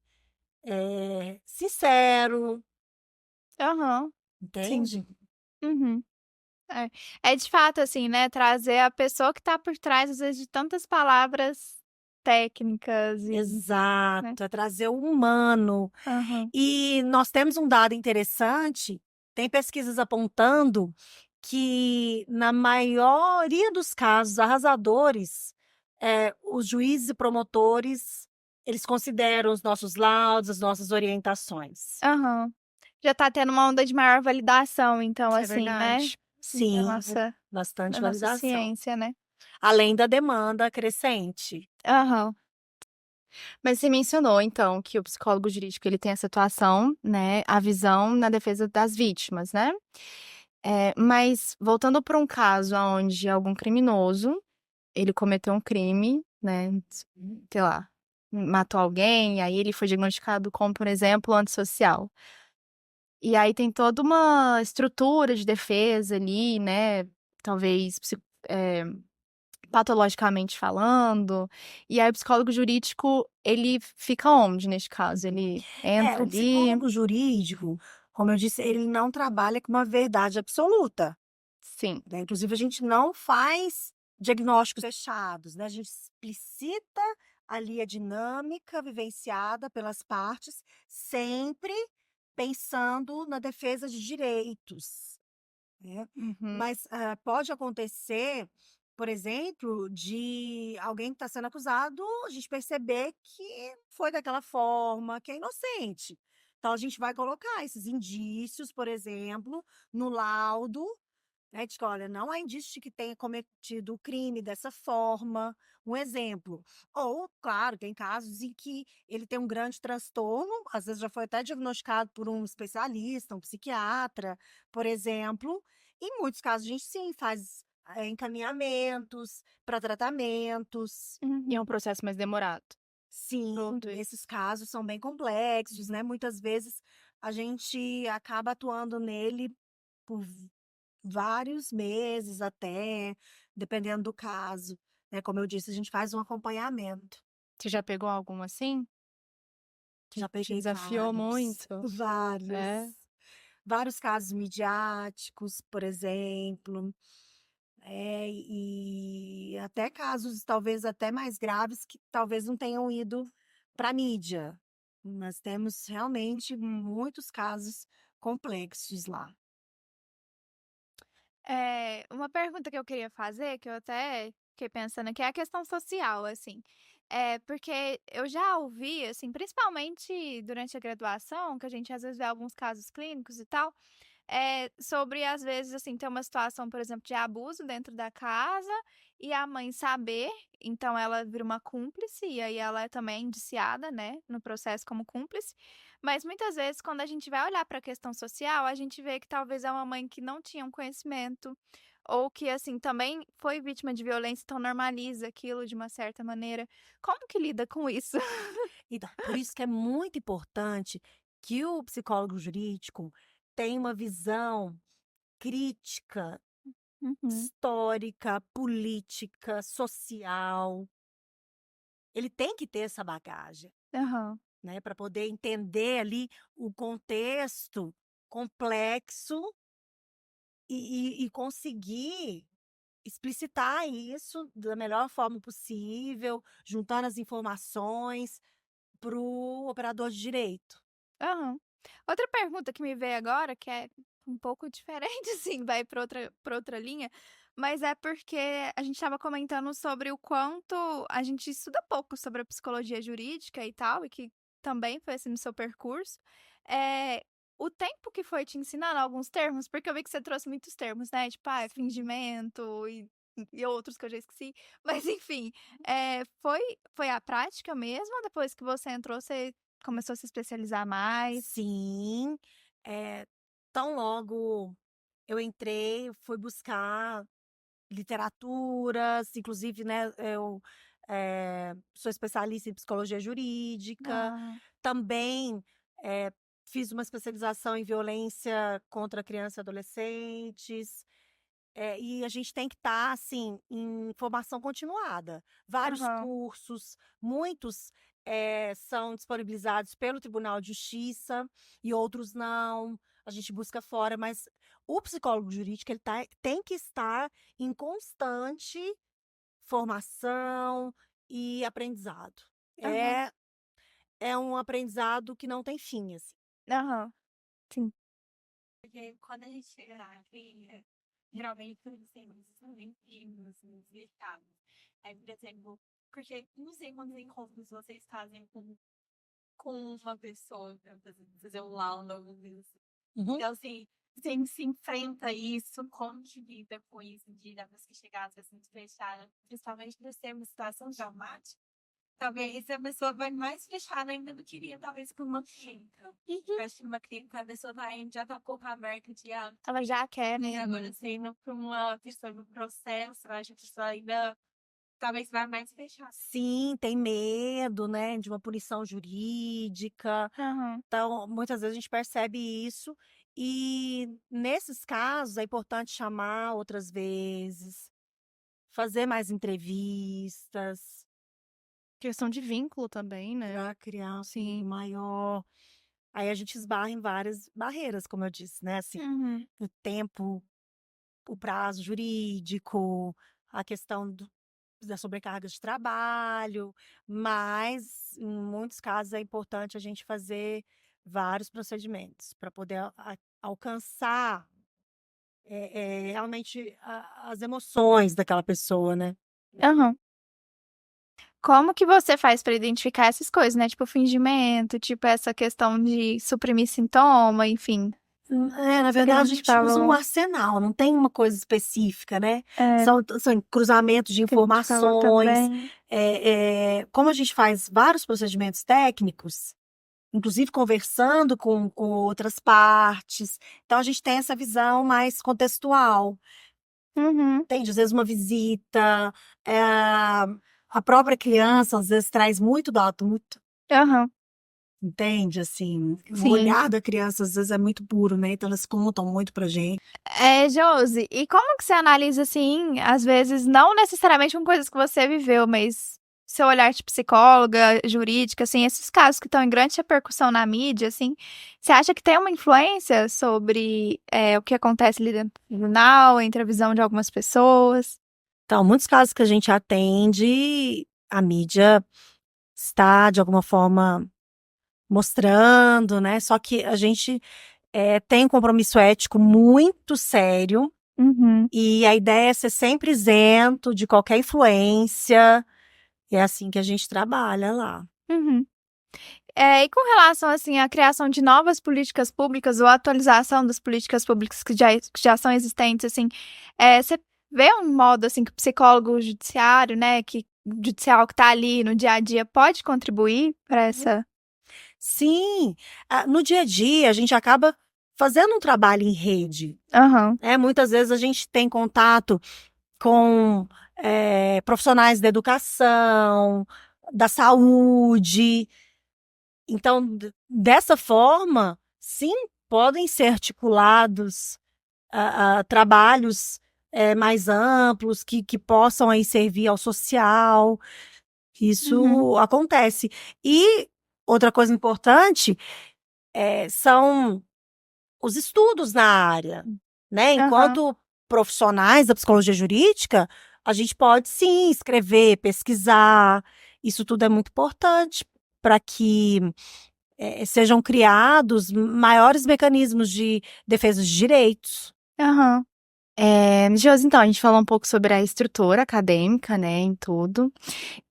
Speaker 3: sincero,
Speaker 2: Aham. Sim.
Speaker 3: entende?
Speaker 2: Uhum. É. É de fato, assim, né, trazer a pessoa que tá por trás, às vezes, de tantas palavras técnicas e, né.
Speaker 3: Exato, é trazer o humano.
Speaker 2: Aham.
Speaker 3: E nós temos um dado interessante, tem pesquisas apontando que, na maioria dos casos arrasadores, os juízes e promotores, eles consideram os nossos laudos, as nossas orientações.
Speaker 2: Aham. Já tá tendo uma onda de maior validação, então,
Speaker 4: Isso é
Speaker 2: assim, né,
Speaker 4: verdade.
Speaker 2: da
Speaker 3: Sim,
Speaker 2: nossa
Speaker 3: bastante
Speaker 2: da nossa
Speaker 3: validação.
Speaker 2: ciência, né.
Speaker 3: Além da demanda crescente.
Speaker 2: Aham.
Speaker 4: Mas você mencionou, então, que o psicólogo jurídico ele tem essa atuação, né, a visão na defesa das vítimas, né. Mas voltando para um caso aonde algum criminoso, ele cometeu um crime, né, sei lá, matou alguém, aí ele foi diagnosticado como, por exemplo, antissocial. E aí tem toda uma estrutura de defesa ali, né, talvez eh, patologicamente falando, e aí o psicólogo jurídico, ele fica onde neste caso? Ele entra
Speaker 3: O
Speaker 4: ali
Speaker 3: psicólogo jurídico, como eu disse, ele não trabalha com uma verdade absoluta.
Speaker 4: sim.
Speaker 3: Né, inclusive a gente não faz diagnósticos fechados, né, a gente explicita ali a dinâmica vivenciada pelas partes, sempre pensando na defesa de direitos, né.
Speaker 4: Uhum.
Speaker 3: Mas, pode acontecer, por exemplo, de alguém que está sendo acusado, a gente perceber que foi daquela forma, que é inocente. Então a gente vai colocar esses indícios, por exemplo, no laudo, né, de que: "Olha, não há indício de que tenha cometido o crime dessa forma", um exemplo. Ou, claro, tem casos em que ele tem um grande transtorno, às vezes já foi até diagnosticado por um especialista, um psiquiatra, por exemplo. Em muitos casos a gente sim faz, encaminhamentos para tratamentos.
Speaker 4: E é
Speaker 2: Uhum.
Speaker 4: um processo mais demorado.
Speaker 3: Sim,
Speaker 4: Tudo isso.
Speaker 3: esses casos são bem complexos, né, muitas vezes a gente acaba atuando nele por vários meses até, dependendo do caso, né, como eu disse, a gente faz um acompanhamento.
Speaker 4: Você já pegou algum assim? Que
Speaker 3: Já
Speaker 4: te
Speaker 3: peguei
Speaker 4: desafiou
Speaker 3: vários,
Speaker 4: muito?
Speaker 3: vários,
Speaker 4: É?
Speaker 3: vários casos midiáticos, por exemplo, e até casos talvez até mais graves que talvez não tenham ido para a mídia, mas temos realmente muitos casos complexos lá.
Speaker 2: Uma pergunta que eu queria fazer, que eu até fiquei pensando aqui, é a questão social, assim. Porque eu já ouvi, assim, principalmente durante a graduação, que a gente às vezes vê alguns casos clínicos e tal, sobre, às vezes, assim, ter uma situação, por exemplo, de abuso dentro da casa e a mãe saber, então ela vira uma cúmplice, e aí ela é também indiciada, né, no processo como cúmplice, Mas muitas vezes, quando a gente vai olhar para a questão social, a gente vê que talvez é uma mãe que não tinha um conhecimento, ou que, assim, também foi vítima de violência, então normaliza aquilo de uma certa maneira. Como que lida com isso?
Speaker 3: Então, por isso que é muito importante que o psicólogo jurídico tenha uma visão crítica,
Speaker 2: Uhum.
Speaker 3: histórica, política, social. Ele tem que ter essa bagagem,
Speaker 2: Aham.
Speaker 3: né, para poder entender ali o contexto complexo e conseguir explicitar isso da melhor forma possível, juntando as informações para o operador de direito.
Speaker 2: Aham. Outra pergunta que me veio agora, que é um pouco diferente, assim, vai para outra linha, mas é porque a gente estava comentando sobre o quanto a gente estuda pouco sobre a psicologia jurídica e tal, e que também foi assim no seu percurso. É, o tempo que foi te ensinando alguns termos, porque eu vi que você trouxe muitos termos, né? Tipo, fingimento e outros que eu já esqueci. Mas enfim, foi a prática mesmo? Ou depois que você entrou, você começou a se especializar mais?
Speaker 3: Sim, tão logo eu entrei, fui buscar literaturas, inclusive, né, eu sou especialista em psicologia jurídica,
Speaker 2: Ah,
Speaker 3: também fiz uma especialização em violência contra crianças e adolescentes. E a gente tem que estar, assim, em formação continuada. Vários
Speaker 2: aham,
Speaker 3: cursos, muitos são disponibilizados pelo Tribunal de Justiça e outros não. A gente busca fora, mas o psicólogo jurídico ele tem que estar em constante formação e aprendizado.
Speaker 2: aham,
Speaker 3: É um aprendizado que não tem fim, assim.
Speaker 2: aham, sim.
Speaker 5: Porque quando a gente chega na clínica, geralmente os temas são bem firmes, limitados. Aí, por exemplo, porque não sei quantos encontros vocês fazem com uma pessoa pra fazer um laudo, alguma coisa assim.
Speaker 3: Uhum.
Speaker 5: Então, assim, você se enfrenta a isso, como que lida com isso, de depois que chegar, às vezes, muito fechada, principalmente por ser uma situação traumática. Talvez a pessoa vai mais fechada ainda do que iria, talvez, com uma clínica. Eu acho que numa clínica a pessoa já tá um pouco aberta de
Speaker 2: Ela já quer,
Speaker 5: e
Speaker 2: né?
Speaker 5: agora você indo para uma pessoa no processo, eu acho que a pessoa ainda talvez vai mais fechada.
Speaker 3: Sim, tem medo, né, de uma punição jurídica.
Speaker 2: Aham,
Speaker 3: Então, muitas vezes a gente percebe isso e nesses casos é importante chamar outras vezes, fazer mais entrevistas
Speaker 4: Questão de vínculo também, né?
Speaker 3: para criar um
Speaker 4: Sim.
Speaker 3: vínculo maior. Aí a gente esbarra em várias barreiras, como eu disse, né? Assim,
Speaker 2: uhum,
Speaker 3: o tempo, o prazo jurídico, a questão da sobrecarga de trabalho, mas em muitos casos é importante a gente fazer vários procedimentos para poder alcançar realmente as emoções daquela pessoa, né?
Speaker 2: aham. Como que você faz pra identificar essas coisas, né? Tipo, fingimento, tipo, essa questão de suprimir sintoma, enfim,
Speaker 3: Na
Speaker 2: que a
Speaker 3: verdade, a
Speaker 2: gente
Speaker 3: gente usa um
Speaker 2: falou.
Speaker 3: arsenal, não tem uma coisa específica, né?
Speaker 2: É,
Speaker 3: São cruzamentos de
Speaker 2: que a gente falou
Speaker 3: informações.
Speaker 2: também.
Speaker 3: Como a gente faz vários procedimentos técnicos, inclusive conversando com outras partes, então a gente tem essa visão mais contextual.
Speaker 2: Uhum,
Speaker 3: Entende? Às vezes uma visita, a própria criança às vezes traz muito do adulto,
Speaker 2: aham,
Speaker 3: entende? Assim, o
Speaker 2: sim.
Speaker 3: olhar da criança às vezes é muito puro, né? Então elas contam muito pra gente.
Speaker 2: Josi, e como que você analisa, assim, às vezes, não necessariamente com coisas que você viveu, mas seu olhar de psicóloga, jurídica, assim, esses casos que estão em grande repercussão na mídia, assim, você acha que tem uma influência sobre o que acontece ali dentro do tribunal, entre a visão de algumas pessoas?
Speaker 3: Então, muitos casos que a gente atende, a mídia está, de alguma forma, mostrando, né? Só que a gente tem um compromisso ético muito sério
Speaker 2: Uhum,
Speaker 3: e a ideia é ser sempre isento de qualquer influência. E é assim que a gente trabalha lá.
Speaker 2: uhum. E com relação, assim, à criação de novas políticas públicas ou atualização das políticas públicas que já são existentes, assim, você vê um modo, assim, que o psicólogo judiciário, né, judicial que está ali no dia a dia pode contribuir para essa...
Speaker 3: Sim, no dia a dia a gente acaba fazendo um trabalho em rede. Muitas vezes a gente tem contato com profissionais da educação, da saúde. Então, dessa forma, sim, podem ser articulados trabalhos mais amplos que possam aí servir ao social. Isso acontece. E outra coisa importante são os estudos na área, né? Enquanto profissionais da psicologia jurídica, a gente pode sim escrever, pesquisar. Isso tudo é muito importante para que sejam criados maiores mecanismos de defesa de direitos.
Speaker 4: Josi, então, a gente falou um pouco sobre a estrutura acadêmica, né, em tudo.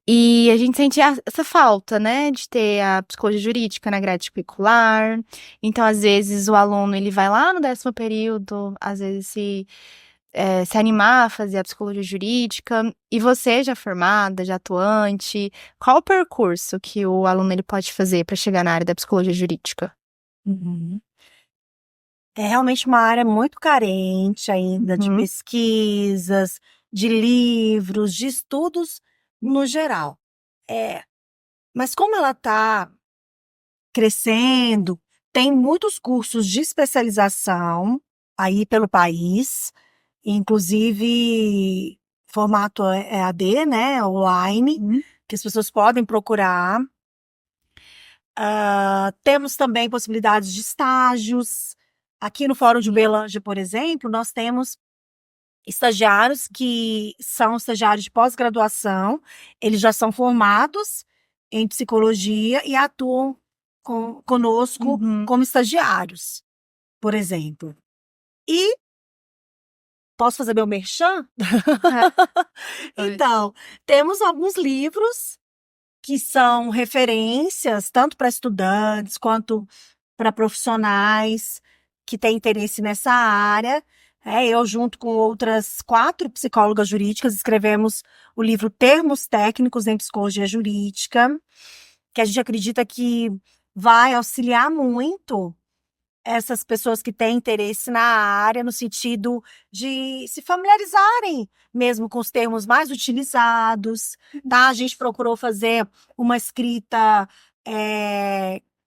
Speaker 4: E a gente sente essa falta, né, de ter a psicologia jurídica na grade curricular. Então, às vezes, o aluno, ele vai lá no 10º período, às vezes se animar a fazer a psicologia jurídica. E você, já formada, já atuante, qual o percurso que o aluno ele pode fazer para chegar na área da psicologia jurídica?
Speaker 3: É realmente uma área muito carente ainda de pesquisas, de livros, de estudos no geral. Mas como ela está crescendo, tem muitos cursos de especialização aí pelo país, inclusive formato EAD, né, online, que as pessoas podem procurar. Temos também possibilidades de estágios. Aqui no Fórum de Uberlândia, por exemplo, nós temos estagiários que são estagiários de pós-graduação, eles já são formados em psicologia e atuam conosco como estagiários, por exemplo. E posso fazer meu merchan? Então, temos alguns livros que são referências tanto para estudantes quanto para profissionais que têm interesse nessa área. Eu, junto com outras 4 psicólogas jurídicas, escrevemos o livro Termos Técnicos em Psicologia Jurídica, que a gente acredita que vai auxiliar muito essas pessoas que têm interesse na área, no sentido de se familiarizarem mesmo com os termos mais utilizados, tá? A gente procurou fazer uma escrita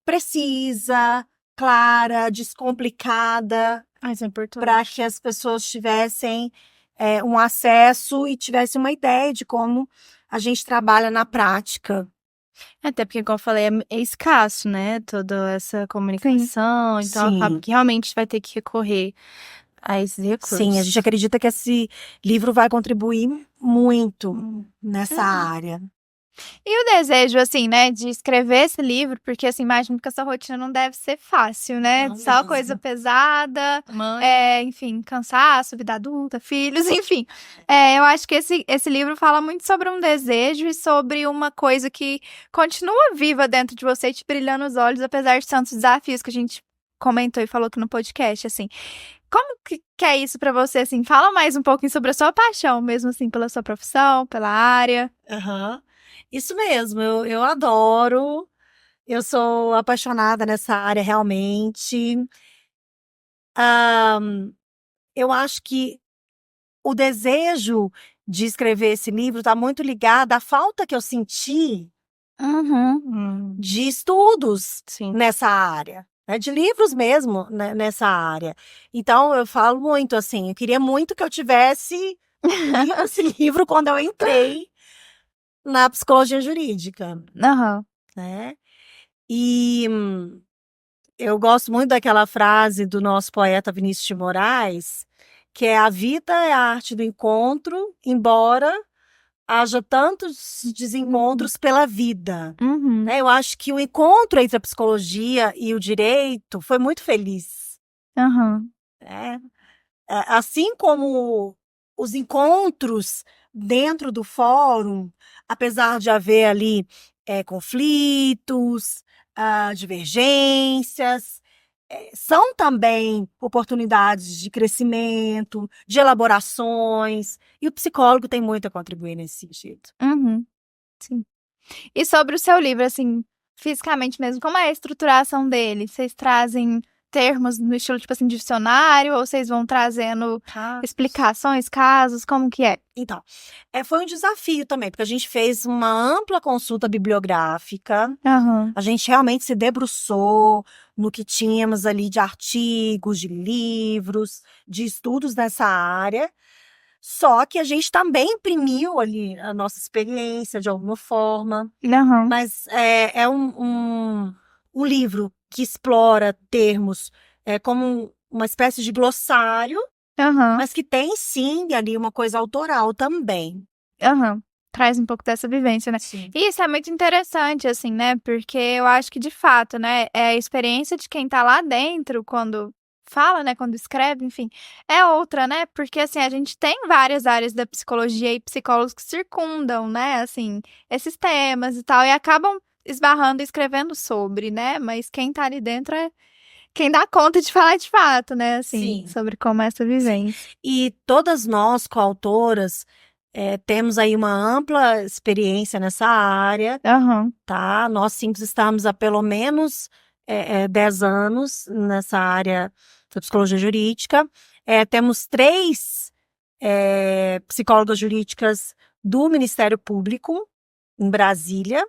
Speaker 3: precisa, clara, descomplicada,
Speaker 4: Isso é importante.
Speaker 3: para que as pessoas tivessem um acesso e tivessem uma ideia de como a gente trabalha na prática.
Speaker 4: Até porque, como eu falei, é escasso, né, toda essa comunicação. Então, acaba que realmente vai ter que recorrer a esses recursos.
Speaker 3: Sim, a gente acredita que esse livro vai contribuir muito nessa área.
Speaker 2: E o desejo, assim, né, de escrever esse livro, porque, assim, imagino que essa rotina não deve ser fácil, né?
Speaker 3: Não
Speaker 2: Só
Speaker 3: mesmo.
Speaker 2: coisa pesada,
Speaker 4: Mãe.
Speaker 2: enfim, cansaço, vida adulta, filhos, enfim. Eu acho que esse livro fala muito sobre um desejo e sobre uma coisa que continua viva dentro de você, te brilhando os olhos, apesar de tantos desafios que a gente comentou e falou aqui no podcast, assim. Como que é isso pra você, assim? Fala mais um pouquinho sobre a sua paixão, mesmo assim, pela sua profissão, pela área.
Speaker 3: Isso mesmo, eu adoro, eu sou apaixonada nessa área realmente. Eu acho que o desejo de escrever esse livro está muito ligado à falta que eu senti de estudos nessa área, né, de livros mesmo, né, nessa área. Então, eu falo muito assim, eu queria muito que eu tivesse lido esse livro quando eu entrei na psicologia jurídica, né? E eu gosto muito daquela frase do nosso poeta Vinícius de Moraes, que é: a vida é a arte do encontro, embora haja tantos desencontros pela vida. Né? Eu acho que o encontro entre a psicologia e o direito foi muito feliz. Né? Assim como os encontros dentro do fórum, apesar de haver ali conflitos, divergências, são também oportunidades de crescimento, de elaborações, e o psicólogo tem muito a contribuir nesse sentido.
Speaker 2: Sim. E sobre o seu livro, assim, fisicamente mesmo, como é a estruturação dele? Vocês trazem termos no estilo, tipo assim, dicionário, ou vocês vão trazendo explicações, casos, como que é?
Speaker 3: Então, foi um desafio também, porque a gente fez uma ampla consulta bibliográfica,
Speaker 2: Aham.
Speaker 3: a gente realmente se debruçou no que tínhamos ali de artigos, de livros, de estudos nessa área, só que a gente também imprimiu ali a nossa experiência de alguma forma,
Speaker 2: Aham.
Speaker 3: mas é um livro que explora termos como uma espécie de glossário,
Speaker 2: Aham.
Speaker 3: mas que tem sim ali uma coisa autoral também.
Speaker 2: Aham. Traz um pouco dessa vivência, né?
Speaker 3: Sim.
Speaker 2: E isso é muito interessante, assim, né? Porque eu acho que, de fato, né, é a experiência de quem tá lá dentro quando fala, né, quando escreve, enfim, é outra, né? Porque, assim, a gente tem várias áreas da psicologia e psicólogos que circundam, né, assim, esses temas e tal, e acabam esbarrando e escrevendo sobre, né? Mas quem tá ali dentro é quem dá conta de falar de fato, né, assim,
Speaker 3: Sim.
Speaker 2: sobre como é essa vivência.
Speaker 3: E todas nós, coautoras, temos aí uma ampla experiência nessa área,
Speaker 2: Aham.
Speaker 3: tá? Nós 5 estamos há pelo menos 10 anos nessa área da psicologia jurídica. Temos 3 psicólogas jurídicas do Ministério Público, em Brasília,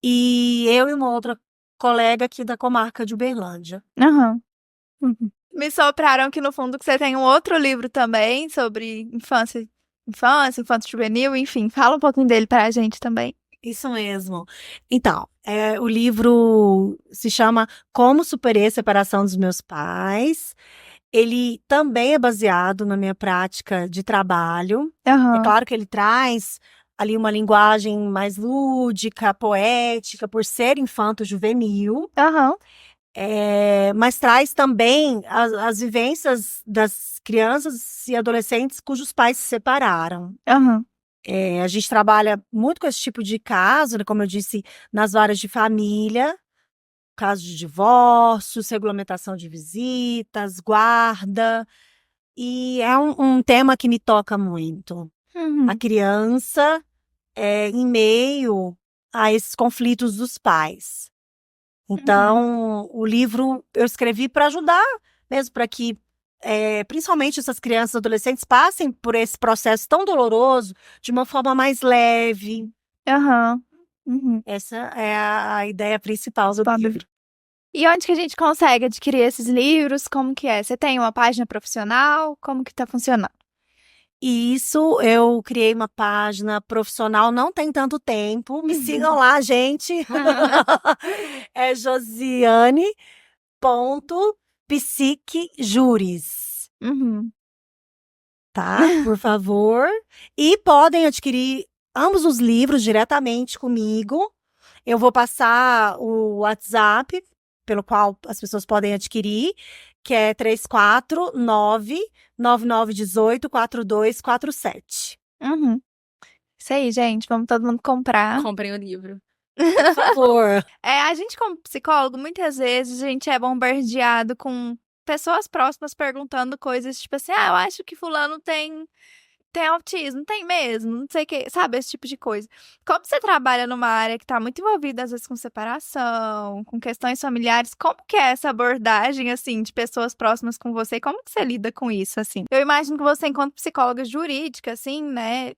Speaker 3: e eu e uma outra colega aqui da comarca de Uberlândia.
Speaker 2: Aham. Uhum. Me sopraram que no fundo que você tem um outro livro também sobre infância, infanto juvenil, enfim. Fala um pouquinho dele pra gente também.
Speaker 3: Isso mesmo. Então, o livro se chama Como Superei a Separação dos Meus Pais. Ele também é baseado na minha prática de trabalho. É
Speaker 2: Aham.
Speaker 3: claro que ele traz ali uma linguagem mais lúdica, poética, por ser infanto-juvenil.
Speaker 2: Aham.
Speaker 3: Mas traz também as vivências das crianças e adolescentes cujos pais se separaram.
Speaker 2: Aham.
Speaker 3: A gente trabalha muito com esse tipo de caso, né, como eu disse, nas varas de família, casos de divórcios, regulamentação de visitas, guarda, e é um tema que me toca muito.
Speaker 2: Uhum.
Speaker 3: A criança em meio a esses conflitos dos pais. Então, o livro eu escrevi para ajudar mesmo, para que principalmente essas crianças e adolescentes passem por esse processo tão doloroso de uma forma mais leve.
Speaker 2: Aham. Uhum.
Speaker 3: Essa é a ideia principal do livro.
Speaker 2: E onde que a gente consegue adquirir esses livros? Como que é? Você tem uma página profissional? Como que tá funcionando?
Speaker 3: E isso, eu criei uma página profissional, não tem tanto tempo. Me sigam lá, gente. É josiane.psiquejures.
Speaker 2: Uhum.
Speaker 3: Tá? Por favor. E podem adquirir ambos os livros diretamente comigo. Eu vou passar o WhatsApp pelo qual as pessoas podem adquirir, que é 349-9918-4247.
Speaker 2: Uhum. Isso aí, gente. Vamos todo mundo comprar.
Speaker 4: Comprem o livro.
Speaker 3: Por favor.
Speaker 2: A gente, como psicólogo, muitas vezes a gente é bombardeado com pessoas próximas perguntando coisas tipo assim, eu acho que fulano tem autismo, tem mesmo, não sei o que, sabe, esse tipo de coisa. Como você trabalha numa área que tá muito envolvida, às vezes, com separação, com questões familiares, como que é essa abordagem, assim, de pessoas próximas com você? Como que você lida com isso, assim? Eu imagino que você, enquanto psicóloga jurídica, assim, né,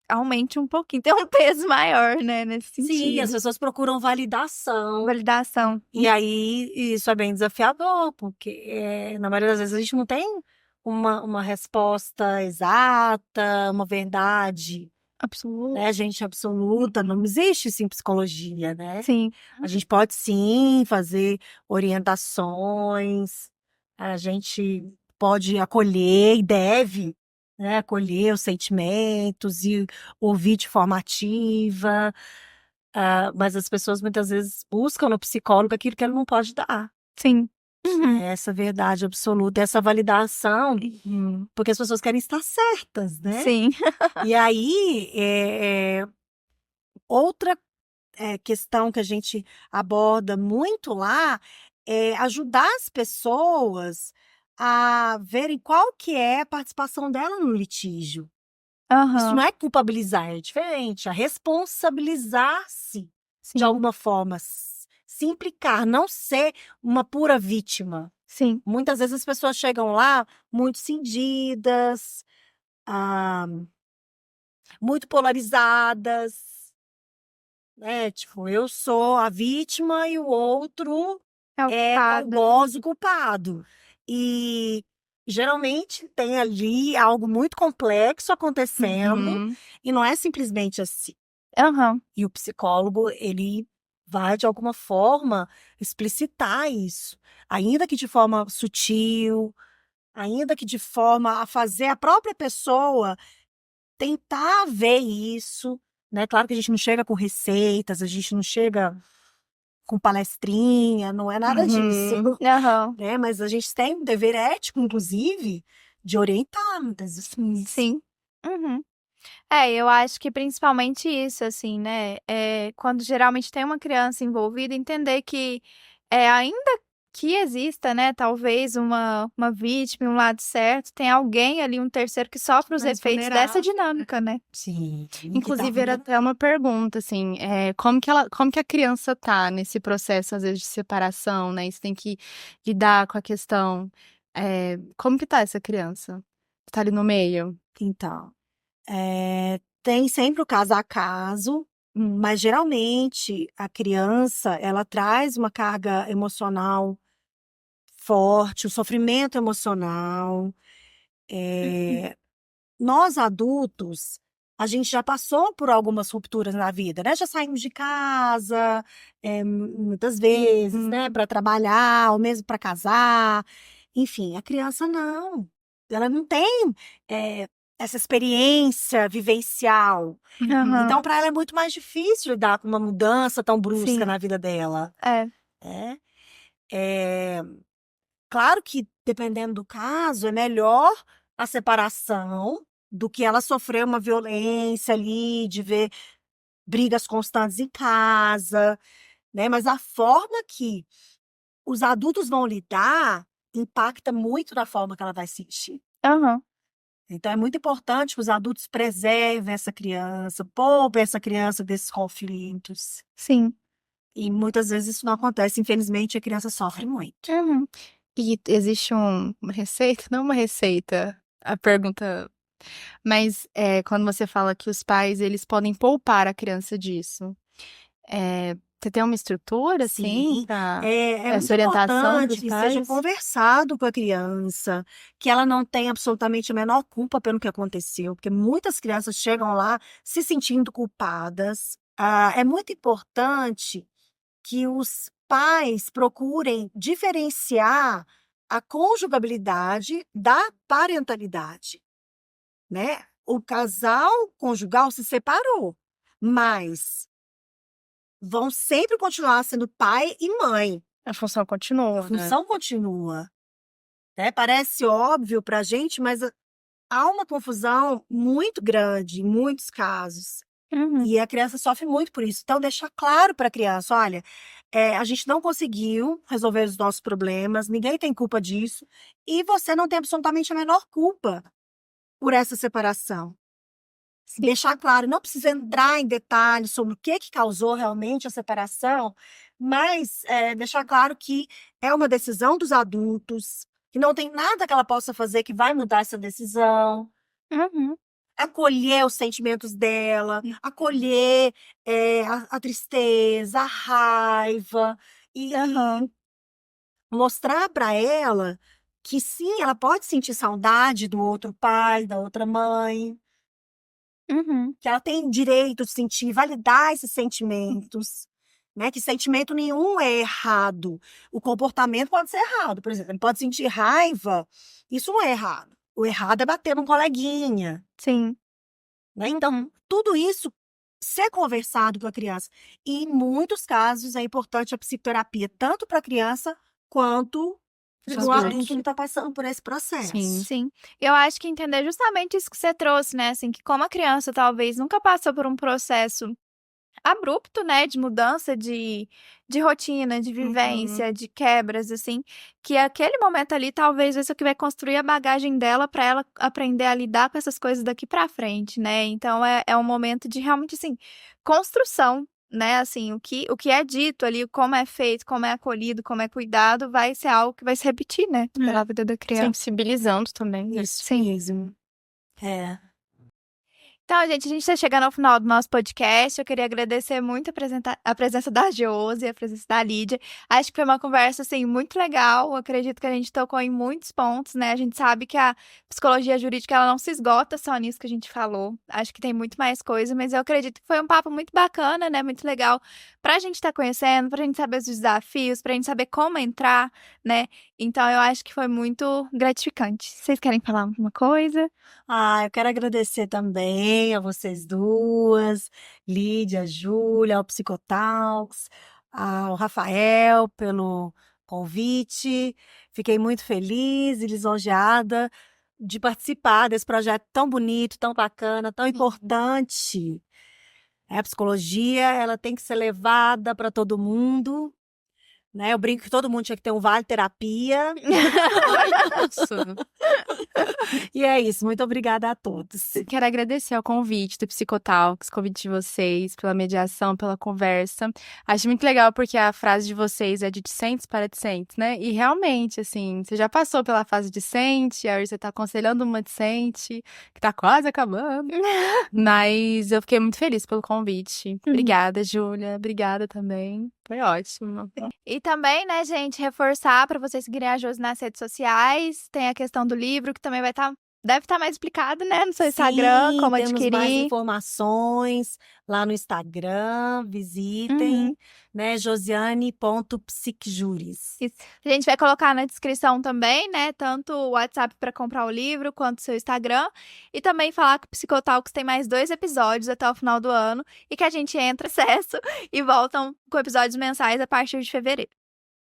Speaker 2: aumente um pouquinho, tem um peso maior, né, nesse sentido.
Speaker 3: Sim, as pessoas procuram validação.
Speaker 2: Validação.
Speaker 3: E aí, isso é bem desafiador, porque na maioria das vezes a gente não tem uma resposta exata, uma verdade,
Speaker 2: Absoluto.
Speaker 3: né, gente, absoluta. Não existe isso em psicologia, né?
Speaker 2: Sim.
Speaker 3: A gente pode sim fazer orientações, a gente pode acolher e deve, né, acolher os sentimentos e ouvir de forma ativa, mas as pessoas muitas vezes buscam no psicólogo aquilo que ele não pode dar.
Speaker 2: Sim. Uhum.
Speaker 3: Essa verdade absoluta, essa validação, porque as pessoas querem estar certas, né?
Speaker 2: Sim.
Speaker 3: E aí, outra questão que a gente aborda muito lá é ajudar as pessoas a verem qual que é a participação dela no litígio. Isso não é culpabilizar, é diferente, é responsabilizar-se de alguma forma. se implicar, não ser uma pura vítima.
Speaker 2: Sim.
Speaker 3: Muitas vezes as pessoas chegam lá muito cindidas, muito polarizadas, né? Tipo, eu sou a vítima e o outro é o culpado. E geralmente tem ali algo muito complexo acontecendo e não é simplesmente assim. E o psicólogo, ele vai, de alguma forma, explicitar isso. Ainda que de forma sutil, ainda que de forma a fazer a própria pessoa tentar ver isso, né? Claro que a gente não chega com receitas, a gente não chega com palestrinha, não é nada disso, né? Mas a gente tem um dever ético, inclusive, de orientar muitas vezes.
Speaker 2: Sim. Eu acho que principalmente isso, assim, né? Quando geralmente tem uma criança envolvida, entender que ainda que exista, né, talvez uma vítima, um lado certo, tem alguém ali, um terceiro que sofre os efeitos dessa dinâmica, né?
Speaker 3: Sim.
Speaker 4: Inclusive, era até uma pergunta, assim, como que a criança tá nesse processo, às vezes, de separação, né? Você tem que lidar com a questão. Como que tá essa criança? Tá ali no meio?
Speaker 3: Então, tem sempre o caso a caso, mas geralmente a criança, ela traz uma carga emocional forte, o sofrimento emocional. Nós adultos, a gente já passou por algumas rupturas na vida, né? Já saímos de casa, muitas vezes, né? Para trabalhar, ou mesmo para casar. Enfim, a criança não. Ela não tem essa experiência vivencial. Então, para ela é muito mais difícil lidar com uma mudança tão brusca na vida dela. Claro que, dependendo do caso, é melhor a separação do que ela sofrer uma violência ali, de ver brigas constantes em casa, né? Mas a forma que os adultos vão lidar impacta muito na forma que ela vai sentir. Então, é muito importante que os adultos preservem essa criança, poupem essa criança desses conflitos.
Speaker 2: Sim.
Speaker 3: E muitas vezes isso não acontece. Infelizmente, a criança sofre muito.
Speaker 4: E existe uma receita? Não uma receita, a pergunta. Mas quando você fala que os pais, eles podem poupar a criança disso, você tem uma estrutura, assim, para essa orientação
Speaker 3: muito importante que seja conversado com a criança, que ela não tenha absolutamente a menor culpa pelo que aconteceu, porque muitas crianças chegam lá se sentindo culpadas. É muito importante que os pais procurem diferenciar a conjugabilidade da parentalidade, né? O casal conjugal se separou, mas vão sempre continuar sendo pai e mãe.
Speaker 4: A função continua,
Speaker 3: A função continua. Né? Parece óbvio pra gente, mas há uma confusão muito grande em muitos casos. E a criança sofre muito por isso. Então, deixar claro para a criança, olha, a gente não conseguiu resolver os nossos problemas, ninguém tem culpa disso, e você não tem absolutamente a menor culpa por essa separação. Deixar claro, não precisa entrar em detalhes sobre o que causou realmente a separação, mas deixar claro que é uma decisão dos adultos, que não tem nada que ela possa fazer que vai mudar essa decisão. Acolher os sentimentos dela, acolher a tristeza, a raiva, e mostrar para ela que sim, ela pode sentir saudade do outro pai, da outra mãe, que ela tem direito de sentir, validar esses sentimentos, né? Que sentimento nenhum é errado. O comportamento pode ser errado, por exemplo, ele pode sentir raiva, isso não é errado. O errado é bater num coleguinha.
Speaker 2: Sim.
Speaker 3: Né? Então, tudo isso ser conversado com a criança. E em muitos casos é importante a psicoterapia, tanto para a criança quanto para o adulto que está passando por esse processo.
Speaker 2: Sim. Eu acho que entender justamente isso que você trouxe, né? Assim, que como a criança talvez nunca passou por um processo abrupto, né, de mudança de rotina, de vivência, de quebras, assim, que aquele momento ali talvez isso que vai construir a bagagem dela para ela aprender a lidar com essas coisas daqui para frente, né? Então é um momento de realmente assim construção né, assim, o que é dito ali, como é feito, como é acolhido, como é cuidado, vai ser algo que vai se repetir, né, pela vida da criança.
Speaker 4: Sensibilizando também.
Speaker 3: Isso
Speaker 2: Sim.
Speaker 3: mesmo. É.
Speaker 2: Então, gente, a gente está chegando ao final do nosso podcast. Eu queria agradecer muito a presença da Josi e a presença da Lídia. Acho que foi uma conversa, assim, muito legal. Eu acredito que a gente tocou em muitos pontos, né? A gente sabe que a psicologia jurídica, ela não se esgota só nisso que a gente falou. Acho que tem muito mais coisa, mas eu acredito que foi um papo muito bacana, né? Muito legal pra gente estar conhecendo, pra gente saber os desafios, pra gente saber como entrar, né? Então, eu acho que foi muito gratificante. Vocês querem falar alguma coisa?
Speaker 3: Eu quero agradecer também a vocês duas, Lídia, Júlia, ao Psicotalks, ao Rafael pelo convite. Fiquei muito feliz e lisonjeada de participar desse projeto tão bonito, tão bacana, tão importante. A psicologia, ela tem que ser levada para todo mundo, né? Eu brinco que todo mundo tinha que ter um vale terapia. E é isso, muito obrigada a todos.
Speaker 4: Quero agradecer ao convite do Psicotalks, convite de vocês, pela mediação, pela conversa. Acho muito legal porque a frase de vocês é de discentes para discentes, né? E realmente, assim, você já passou pela fase discente, aí você tá aconselhando uma discente, que tá quase acabando. Mas eu fiquei muito feliz pelo convite. Obrigada, Júlia. Obrigada também. Foi ótimo.
Speaker 2: E também, né, gente, reforçar para vocês seguirem a Josi nas redes sociais. Tem a questão do livro, que também deve estar mais explicado, né, no seu Instagram,
Speaker 3: Sim,
Speaker 2: como
Speaker 3: temos mais
Speaker 2: adquirir.
Speaker 3: informações lá no Instagram, visitem, né, josiane.psicjuris.
Speaker 2: Isso. A gente vai colocar na descrição também, né, tanto o WhatsApp para comprar o livro, quanto o seu Instagram. E também falar que o Psicotalks tem mais 2 episódios até o final do ano e que a gente entra, acesso e voltam com episódios mensais a partir de fevereiro.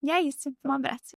Speaker 2: E é isso. Um abraço.